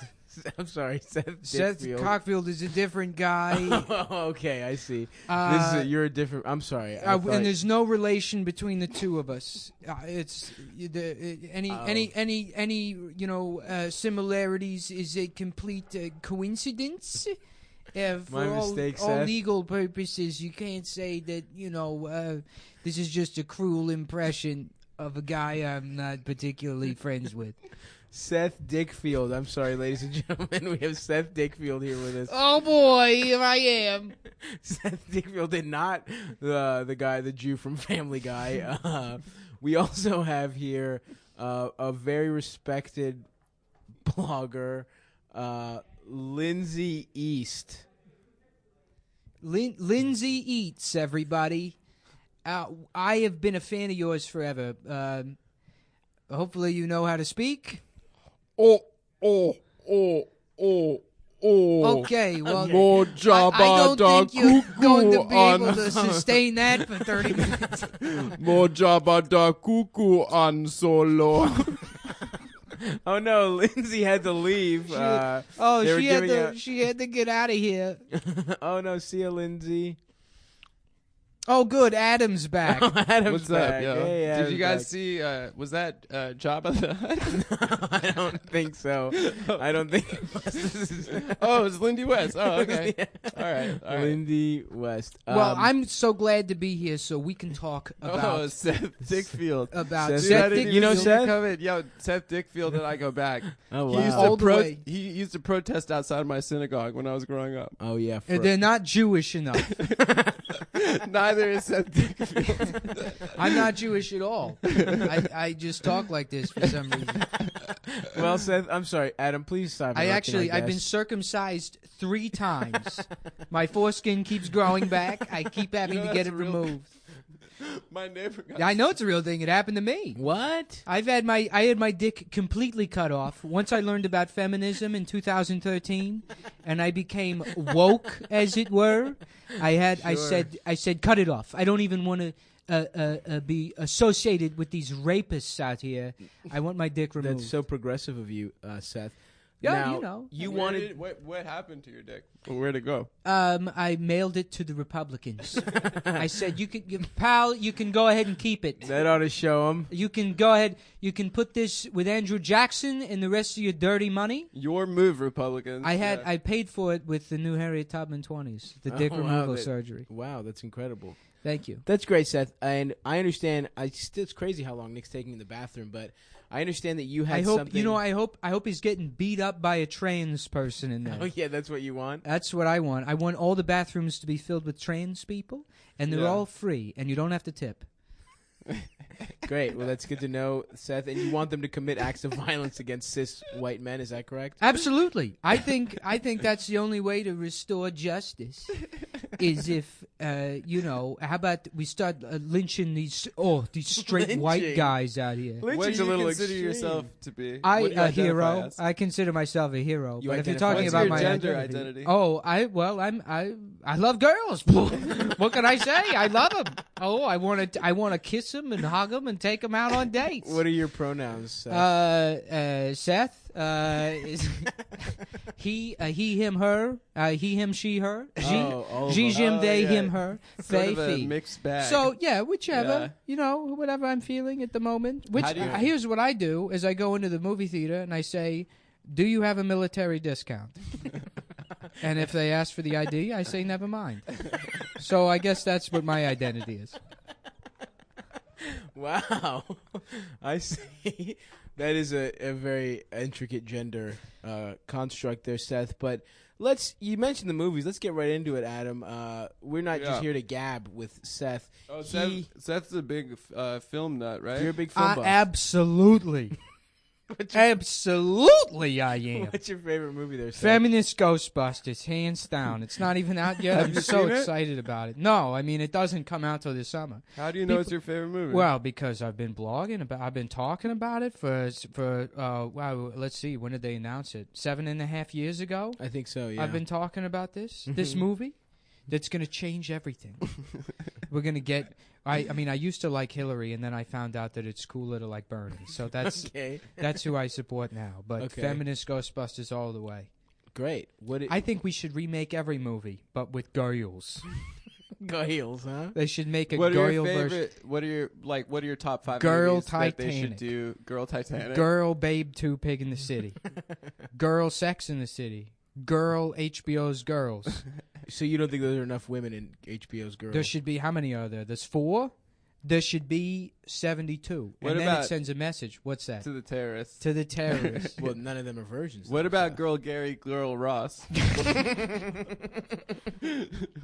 I'm sorry, Seth Cockfield is a different guy. Okay, I see. You're a different. I'm sorry. And there's no relation between the two of us. It's any similarities is a complete coincidence. For all legal purposes, you can't say that this is just a cruel impression of a guy I'm not particularly friends with. Seth Dickfield. I'm sorry, ladies and gentlemen. We have Seth Dickfield here with us. Oh, boy, here I am. Seth Dickfield did not the Jew from Family Guy. We also have here a very respected blogger, Lindsay East. Lindsay Eats, everybody. I have been a fan of yours forever. Hopefully you know how to speak. Oh. Okay, well, More Jabba I don't think you're going to be on- able to sustain that for 30 minutes. More Jabba da Cuckoo on Solo. Oh no, Lindsay had to leave. They were She had to get out of here. Oh no, see ya, Lindsay. Oh, good, Adam's back. Adam's What's back. up, yo? Hey, Did Adam's you guys back. see? Was that Jabba the Hutt? I don't think so. I don't think it was. Oh, it's Lindy West. Oh, okay. Yeah. All right. Lindy West. Well, I'm so glad to be here so we can talk about Seth Dickfield. about Seth- Seth Dude, Dickfield. you know Seth? Yo, Seth Dickfield and I go back. Oh He used wow. All the way. He used to protest outside my synagogue when I was growing up. Oh yeah. They're not Jewish enough. Neither is Seth Dickfield. I'm not Jewish at all. I just talk like this for some reason. Well, Seth, I'm sorry, Adam. Please stop. I've been circumcised 3 times. My foreskin keeps growing back. I keep having to get that's it a real removed. My neighbor got I know it's a real thing. It happened to me. What? I had my dick completely cut off once I learned about feminism in 2013, and I became woke, as it were. I said, cut it off. I don't even want to be associated with these rapists out here. I want my dick removed. That's so progressive of you, Seth. Yeah, now, you know. You Where wanted. did- what happened to your dick? Where'd it go? I mailed it to the Republicans. I said, pal, you can go ahead and keep it. That ought to show him. You can go ahead. You can put this with Andrew Jackson and the rest of your dirty money. Your move, Republicans. I paid for it with the new Harriet Tubman 20s, the dick removal surgery. Wow, that's incredible. Thank you. That's great, Seth. And I understand. It's crazy how long Nick's taking in the bathroom, but I understand that you had I hope something. I hope he's getting beat up by a trans person in there. Oh yeah, that's what you want. That's what I want. I want all the bathrooms to be filled with trans people, and they're all free, and you don't have to tip. Great. Well, that's good to know, Seth. And you want them to commit acts of violence against cis white men? Is that correct? Absolutely. I think that's the only way to restore justice. Is if how about we start lynching these straight white guys out here? What do you consider yourself to be? What do I you a identify hero. as? I consider myself a hero. You But if you're identify- talking What's about your my gender identity? Oh, I love girls. What can I say? I love them. Oh, I want to kiss them and hug them and take them out on dates. What are your pronouns, Seth? Seth is he, him, her. He, him, she, her. all of She, them. him, they, yeah. him, her. Sort They, of a fee. mixed bag. So yeah, whichever Yeah. whatever I'm feeling at the moment. Which How do you- here's what I do: is I go into the movie theater and I say, "Do you have a military discount?" And if they ask for the ID, I say, "Never mind." So I guess that's what my identity is. Wow. I see. That is a very intricate gender construct there, Seth. But you mentioned the movies. Let's get right into it, Adam. We're not just here to gab with Seth. Oh, Seth's a big film nut, right? You're a big film buff. Absolutely. Absolutely, I am. What's your favorite movie there, Seth? Feminist Ghostbusters, hands down. It's not even out yet. I'm you so seen it? excited about it. No, I mean, it doesn't come out till this summer. How do you know it's your favorite movie? Well, because I've been blogging about, I've been talking about it for wow. Let's see, when did they announce it? 7.5 years ago. I think so, yeah. I've been talking about this movie that's going to change everything. We're going to get. I mean, I used to like Hillary, and then I found out that it's cooler to like Bernie. So that's Okay. that's who I support now. But Okay. feminist Ghostbusters all the way. Great. I think we should remake every movie, but with girls. Girls, huh? They should make a what are girl your version. favorite? What are your top 5 Girl movies that they should Titanic. do? Girl Titanic. Girl Babe 2 Pig in the City. Girl Sex in the City. Girl HBO's Girls. So you don't think there are enough women in HBO's Girls? There should be, how many are there? There's 4? There should be 72. What and then about- it sends a message. What's that? to the terrorists. To the terrorists. Well, none of them are virgins. What though, about so. Girl Gary, Girl Ross?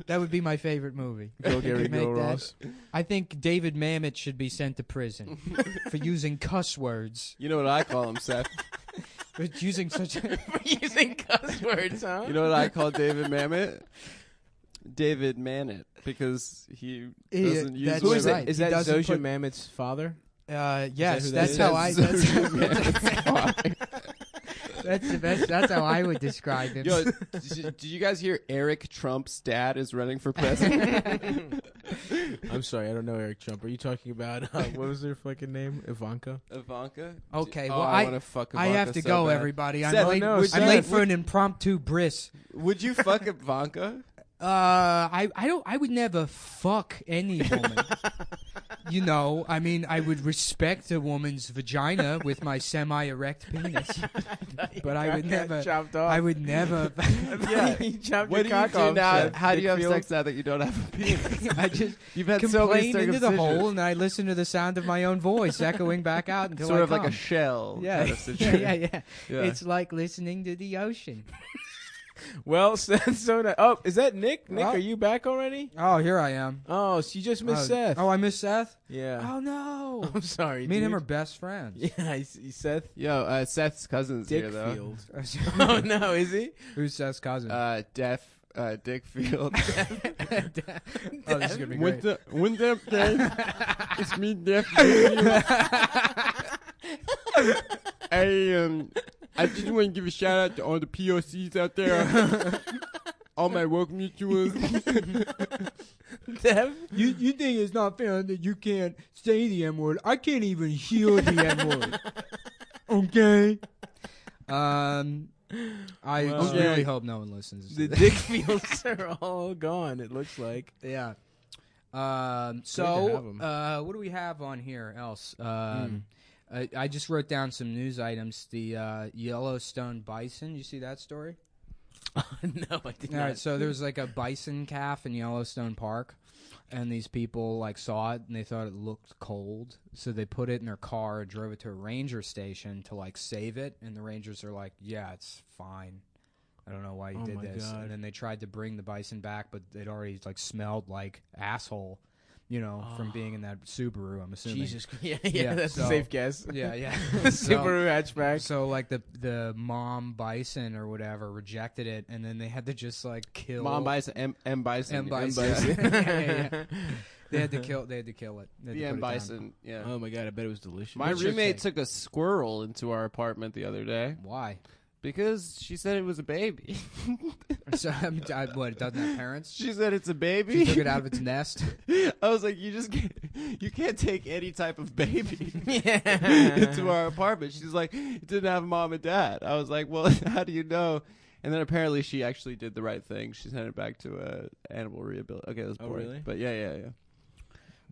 That would be my favorite movie. Girl If you Gary, could make Girl that. Ross? I think David Mamet should be sent to prison for using cuss words. You know what I call him, Seth? For using such a... using cuss words, huh? You know what I call David Mamet? David Manet, because he doesn't use that's Who is right. it? Is He that doesn't Zosia put- Mamet's father? Yes, that that's is? how I. That's That's the best. That's how I would describe him. Yo, did you guys hear Eric Trump's dad is running for president? I'm sorry, I don't know Eric Trump. Are you talking about what was their fucking name? Ivanka? Ivanka? Okay, Oh, well, I want to fuck I Ivanka have to so go, bad. everybody. I'm Seth, late. no, I'm Seth, late for an impromptu bris. Would you fuck Ivanka? I don't. I would never fuck any woman. You know, I mean, I would respect a woman's vagina with my semi-erect penis, but I would never. Chopped off. I would never. Yeah. You chopped What do your you cock do off, now? Seth. How do you have Dickfield? sex now that you don't have a penis? I just You've had so many complain into the circumcisions. hole, and I listen to the sound of my own voice echoing back out until Sort I of like a come. shell. Yeah, kind of situation. yeah. Yeah. It's like listening to the ocean. Well, Seth, oh, is that Nick? Nick, Oh. are you back already? Oh, here I am. Oh, so you just missed Seth. Oh, I missed Seth. Yeah. Oh no. I'm sorry. Me and him dude. are best friends. Yeah, Seth Yo, Seth's cousin's here, though. Dickfield. Oh, no, is he? Who's Seth's cousin? Dickfield. Oh, this is gonna be great. What's up, guys? It's me, Dick. I just want to give a shout out to all the POCs out there. All my work mutuals. Dev? You think it's not fair that you can't say the M word? I can't even hear the M word. Okay. I Well, really yeah. hope no one listens. The To this. Dickfields are all gone, it looks like. Yeah. to have So, 'em. what do we have on here else? I just wrote down some news items. The Yellowstone bison. You see that story? No, I did All not. right. So there's like a bison calf in Yellowstone Park, and these people like saw it and they thought it looked cold, so they put it in their car and drove it to a ranger station to like save it. And the rangers are like, "Yeah, it's fine. I don't know why you Oh did my this." God. And then they tried to bring the bison back, but they'd already like smelled like asshole, from being in that Subaru. I'm assuming. Jesus. Yeah, Yeah, that's so- a safe guess. Yeah, yeah. Subaru hatchback. So like the mom bison or whatever rejected it, and then they had to just like kill Mom Bison, M Bison. M yeah. bison. Yeah. They had to kill it. They had to kill it. They had The to M put it down. Bison, yeah. Oh my god, I bet it was delicious. My What's your roommate take? took a squirrel into our apartment the other day Why? because she said it was a baby. So I mean, what? It doesn't have parents. She said it's a She baby. took it out of its nest. I was like, you can't take any type of baby Yeah. into our apartment. She's like, it didn't have mom and dad. I was like, well, how do you know? And then apparently she actually did the right thing. She sent it back to animal rehabilitation. Okay, that was Oh, boring. really? But yeah.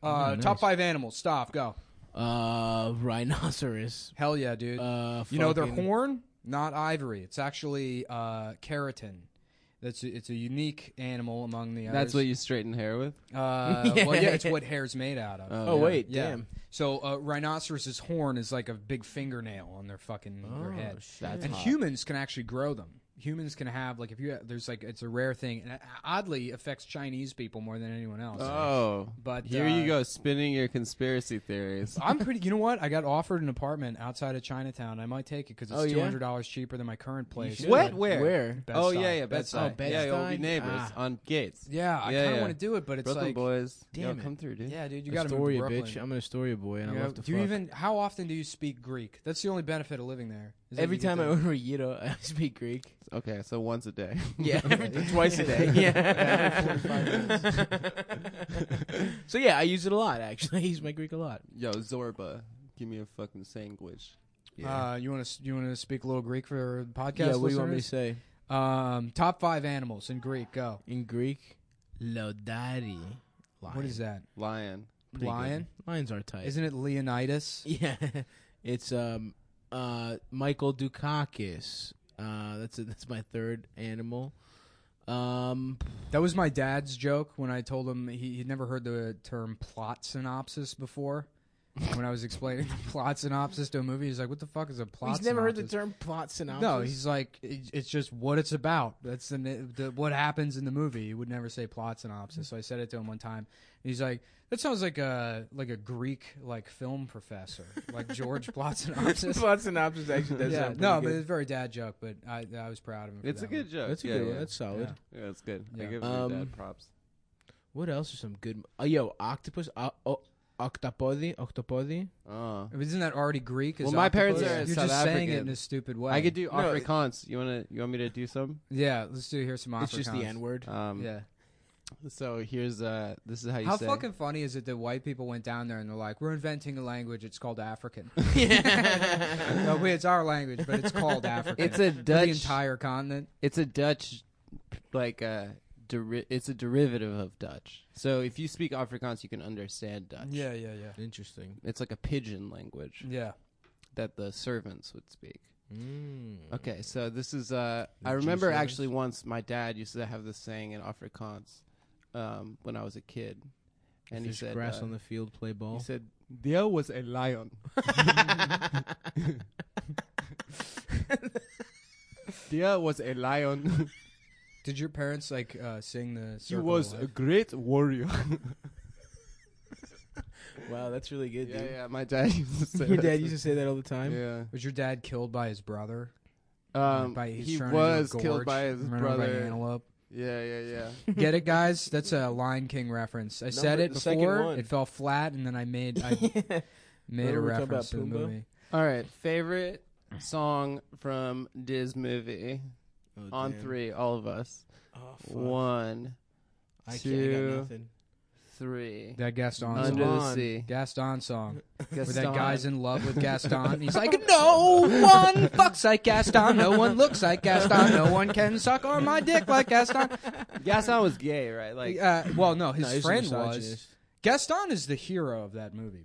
Nice. Top 5 animals. Stop. Go. Rhinoceros. Hell yeah, dude. You know their horn, not ivory. It's actually keratin. It's a unique animal among the others. That's what you straighten hair with? Well, yeah, it's what hair's made out of. Oh, wait, Yeah. damn. So rhinoceros's horn is like a big fingernail on their fucking their head. That's And hot. humans can actually grow them. Humans can have like there's like it's a rare thing, and it oddly affects Chinese people more than anyone else. Oh. But Here you go, spinning your conspiracy theories. I'm pretty. You know what? I got offered an apartment outside of Chinatown. I might take it because it's Oh, yeah? $200 cheaper than my current place. should. What? Where? Where? Oh, Bed-Stuy. yeah, Bed-Stuy. Bed-Stuy. Oh, Yeah, we'll be Bed-Stuy? neighbors Ah. on Gates. Yeah, I Yeah, kind of yeah. want to do it, but it's Brooklyn like, boys. damn Yo, it. come through, dude. yeah, dude, you got to move to Astoria, Brooklyn. bitch. I'm an Astoria boy, and I Yeah, love to do you fuck. even? How often do you speak Greek? That's the only benefit of living there. is that Every you get time I to- order a Yiddo, I speak Greek. Okay, so once a day. Yeah, twice a day. Yeah. 45 So yeah, I use it a lot. Actually, I use my Greek a lot. Yo, Zorba, give me a fucking sandwich. You want to speak a little Greek for the podcast? Yeah, what do you want me to listeners? say Top 5 animals in Greek. Go. in Greek? Lodari. Lion. What is that? Lion. Pretty Lion? good. Lions are tight. Isn't it Leonidas? Yeah, it's Michael Dukakis. That's my third animal. That was my dad's joke when I told him he'd never heard the term plot synopsis before. When I was explaining the plot synopsis to a movie, he's like, "What the fuck is a plot?" He's never heard the synopsis?" term plot synopsis. No, he's like, it's just what it's about. That's the what happens in the movie. He would never say plot synopsis. So I said it to him one time. And he's like, that sounds like a Greek like film professor, like George plot synopsis. plot synopsis actually does Yeah, sound no, pretty but good. it's a very dad joke. But I was proud of him. For It's a that good one. joke. That's a yeah, good one. yeah. That's solid. Yeah. Yeah, that's good. Yeah. I give your dad props. What else are some good? Octopus. Octopodi. Isn't that already Greek? Well, my parents are You're South just saying African. it in a stupid way. I could do Afrikaans. You want me to do some? Yeah, let's do here some Afrikaans. It's just the N-word. Yeah. So here's this is how you How say. fucking funny is it that white people went down there and they're like, we're inventing a language, it's called African. No, it's our language, but it's called African. It's a For Dutch the entire continent. It's a Dutch, like it's a derivative of Dutch. So if you speak Afrikaans, you can understand Dutch. Yeah. Interesting. It's like a pidgin language. Yeah. That the servants would speak. Okay, so this is The I remember Jew actually once my dad used to have this saying in Afrikaans when I was a kid, and he said, grass on the field, play ball. He said, "There was a lion." There was a lion. Did your parents like sing the He Circle was of a Life? great warrior. Wow, that's really good, dude. Yeah, my dad used to say Your that. dad used to say that all the time? Yeah. Was your dad killed by his brother? He was killed by his brother. By antelope. Yeah. Get it, guys? That's a Lion King reference. I said it the second before. one. It fell flat, and then I made a Remember we talked reference to about the Pumbaa? movie. All right, favorite song from Diz movie on damn. 3, all of us. Oh, fuck. 1, I 2, got nothing. 3. That Gaston Under song. the Sea. Gaston song. Where Gaston. that guy's in love with Gaston. He's like, no one fucks like Gaston. No one looks like Gaston. No one can suck on my dick like Gaston. Gaston was gay, right? Like, well, no, his No, he's a friend was. misogynist. Gaston is the hero of that movie.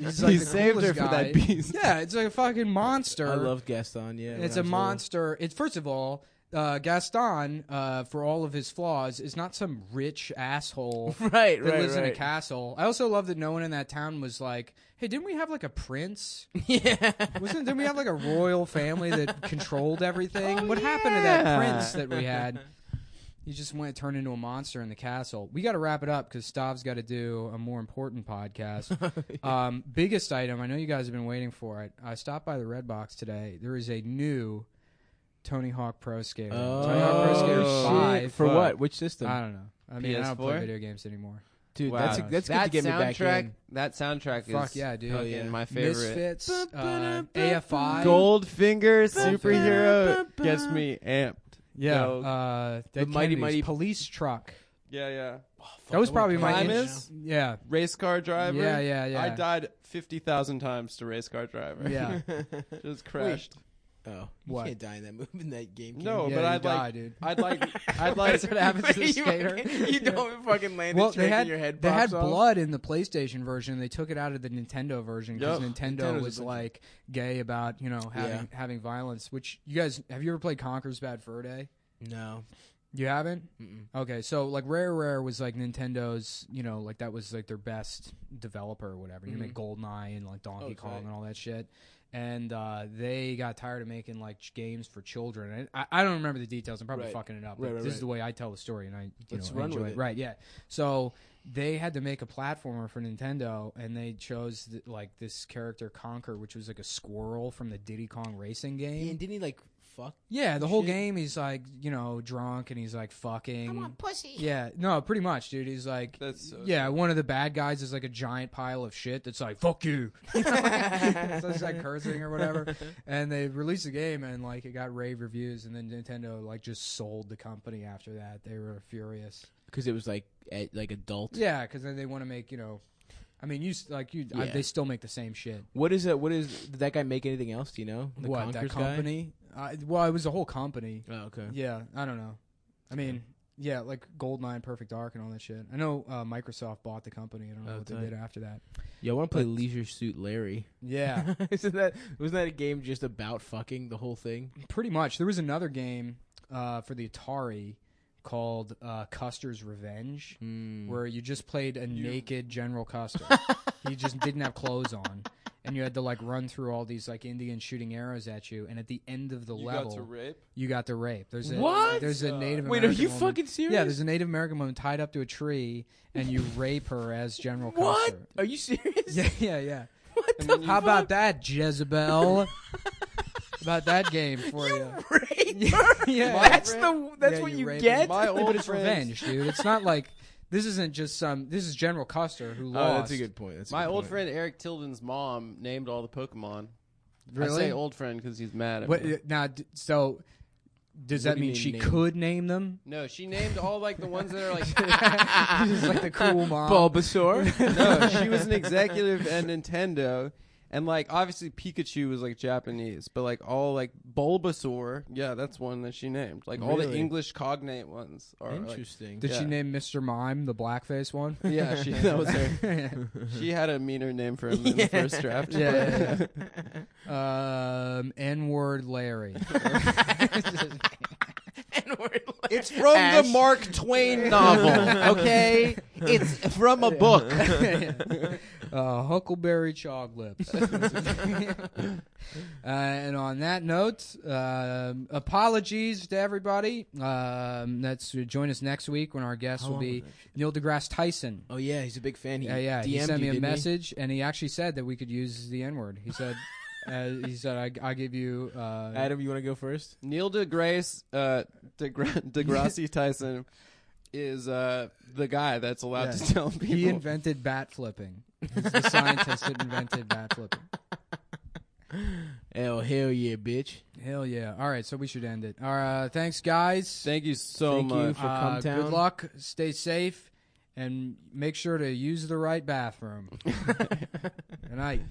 He's He the saved coolest her for guy. that beast. Yeah, it's like a fucking monster. I loved Gaston, yeah. It's when I a was monster. It's first of all, Gaston, for all of his flaws, is not some rich asshole little. Right, that right, lives in a right. castle. I also love that no one in that town was like, "Hey, didn't we have like a prince? Yeah. Didn't we have like a royal family that controlled everything? What happened to that prince that we had?" He just turned into a monster in the castle. We got to wrap it up because Stav's got to do a more important podcast. Biggest item, I know you guys have been waiting for it. I stopped by the Red Box today. There is a new Tony Hawk Pro Skater. Tony Hawk Pro Skater shit. 5. For what? Which system? I don't know. I mean, I don't play PS4? video games anymore. Dude, wow. that's good that to get me back soundtrack. in. That soundtrack is Fuck yeah, dude. fucking Yeah. my favorite. Misfits, AFI. Goldfinger superhero gets me amped. Yeah. Yo. Dead The Mighty Kennedys, Mighty- Police Truck. Yeah. That was probably my Primus? Yeah. Race car driver. Yeah. I died 50,000 times to race car driver. Yeah. Just crashed. Oh, What? you can't die in that movie, in that game. No, Yeah, but you I'd die, like, dude. I'd like, That's what happens to the skater. You don't fucking land Well, a trick and your head they pops had off. blood in the PlayStation version. They took it out of the Nintendo version because Yep. Nintendo Nintendo's was a bunch of- like gay about having violence. Which you guys have you ever played Conker's Bad Fur Day? No. You haven't? Mm-mm. Okay, so like Rare was like Nintendo's, like that was like their best developer or whatever. You make GoldenEye and like Donkey Kong tight. and all that shit. And they got tired of making like games for children. I don't remember the details. I'm probably Right. fucking it up. Right, but right, this is right. the way I tell the story, and I Let's I run enjoy with it. it. Right? Yeah. So they had to make a platformer for Nintendo, and they chose like this character Conker, which was like a squirrel from the Diddy Kong racing game. Yeah, and didn't he like fuck? Yeah, the whole shit? game he's like, drunk and he's like fucking. I want pussy. Yeah, no, pretty much, dude. He's like, That's so yeah, one of the bad guys is like a giant pile of shit that's like, fuck you. So he's like cursing or whatever. And they released the game and like it got rave reviews, and then Nintendo like just sold the company after that. They were furious. Because it was like adult. Yeah, because then they want to make, I mean, Yeah. they still make the same shit. What is it? Did that guy make anything else? Do you know? The What, that Conker's guy? company? Well, it was a whole company. Oh, okay. Yeah, I don't know. I mean, yeah, like GoldenEye, Perfect Dark, and all that shit. I know Microsoft bought the company. I don't know Oh, what they tight. did after that. Yeah, I want to play But- Leisure Suit Larry. Yeah, Wasn't that a game just about fucking the whole thing? pretty much. There was another game for the Atari called Custer's Revenge, where you just played a naked General Custer. He just didn't have clothes on. And you had to like run through all these like Indians shooting arrows at you, and at the end of the level, got to rape. you got to rape. There's a What? There's a Native Wait, are American you woman. fucking serious? Yeah, there's a Native American woman tied up to a tree, and you rape her as General What? Custer. Are you serious? Yeah. What the How about that, Jezebel? About that game for you? rape? Yeah, That's Yeah, what you rape get. her. My Yeah, old but it's friends- revenge, dude. It's not like This isn't just some. This is General Custer who Oh, lost. that's a good point. That's a My good old point. friend Eric Tilden's mom named all the Pokemon. Really? I say old friend because he's mad at What, me. now, so does that do you mean mean she name? could name them? No, she named all like the ones that are like. She's like the cool mom. Bulbasaur. No, she was an executive at Nintendo, and like obviously Pikachu was like Japanese, but like all like Bulbasaur, yeah, that's one that she named. Like all the Really? English cognate ones are like, Interesting. Did she Yeah. name Mr. Mime the blackface one? yeah, that was her. She had a meaner name for him in the first draft. Yeah. N-word Larry. It's from Ash. the Mark Twain novel, okay? It's from a book. Huckleberry Chalk Lips. And on that note, apologies to everybody. That's join us next week when our guest How will long be was that shit? Neil deGrasse Tyson. Oh yeah, he's a big fan. He Yeah. He DM'd sent me you, a didn't he? message, and he actually said that we could use the N-word. He said, I give you. Adam, you want to go first? Neil deGrasse Tyson is the guy that's allowed to tell people. He invented bat flipping. He's the scientist that invented bat flipping. Hell yeah, bitch. Hell yeah. All right, so we should end it. All right, thanks, guys. Thank you so Thank you much. for CumTown. Good luck. Stay safe. And make sure to use the right bathroom. Good night.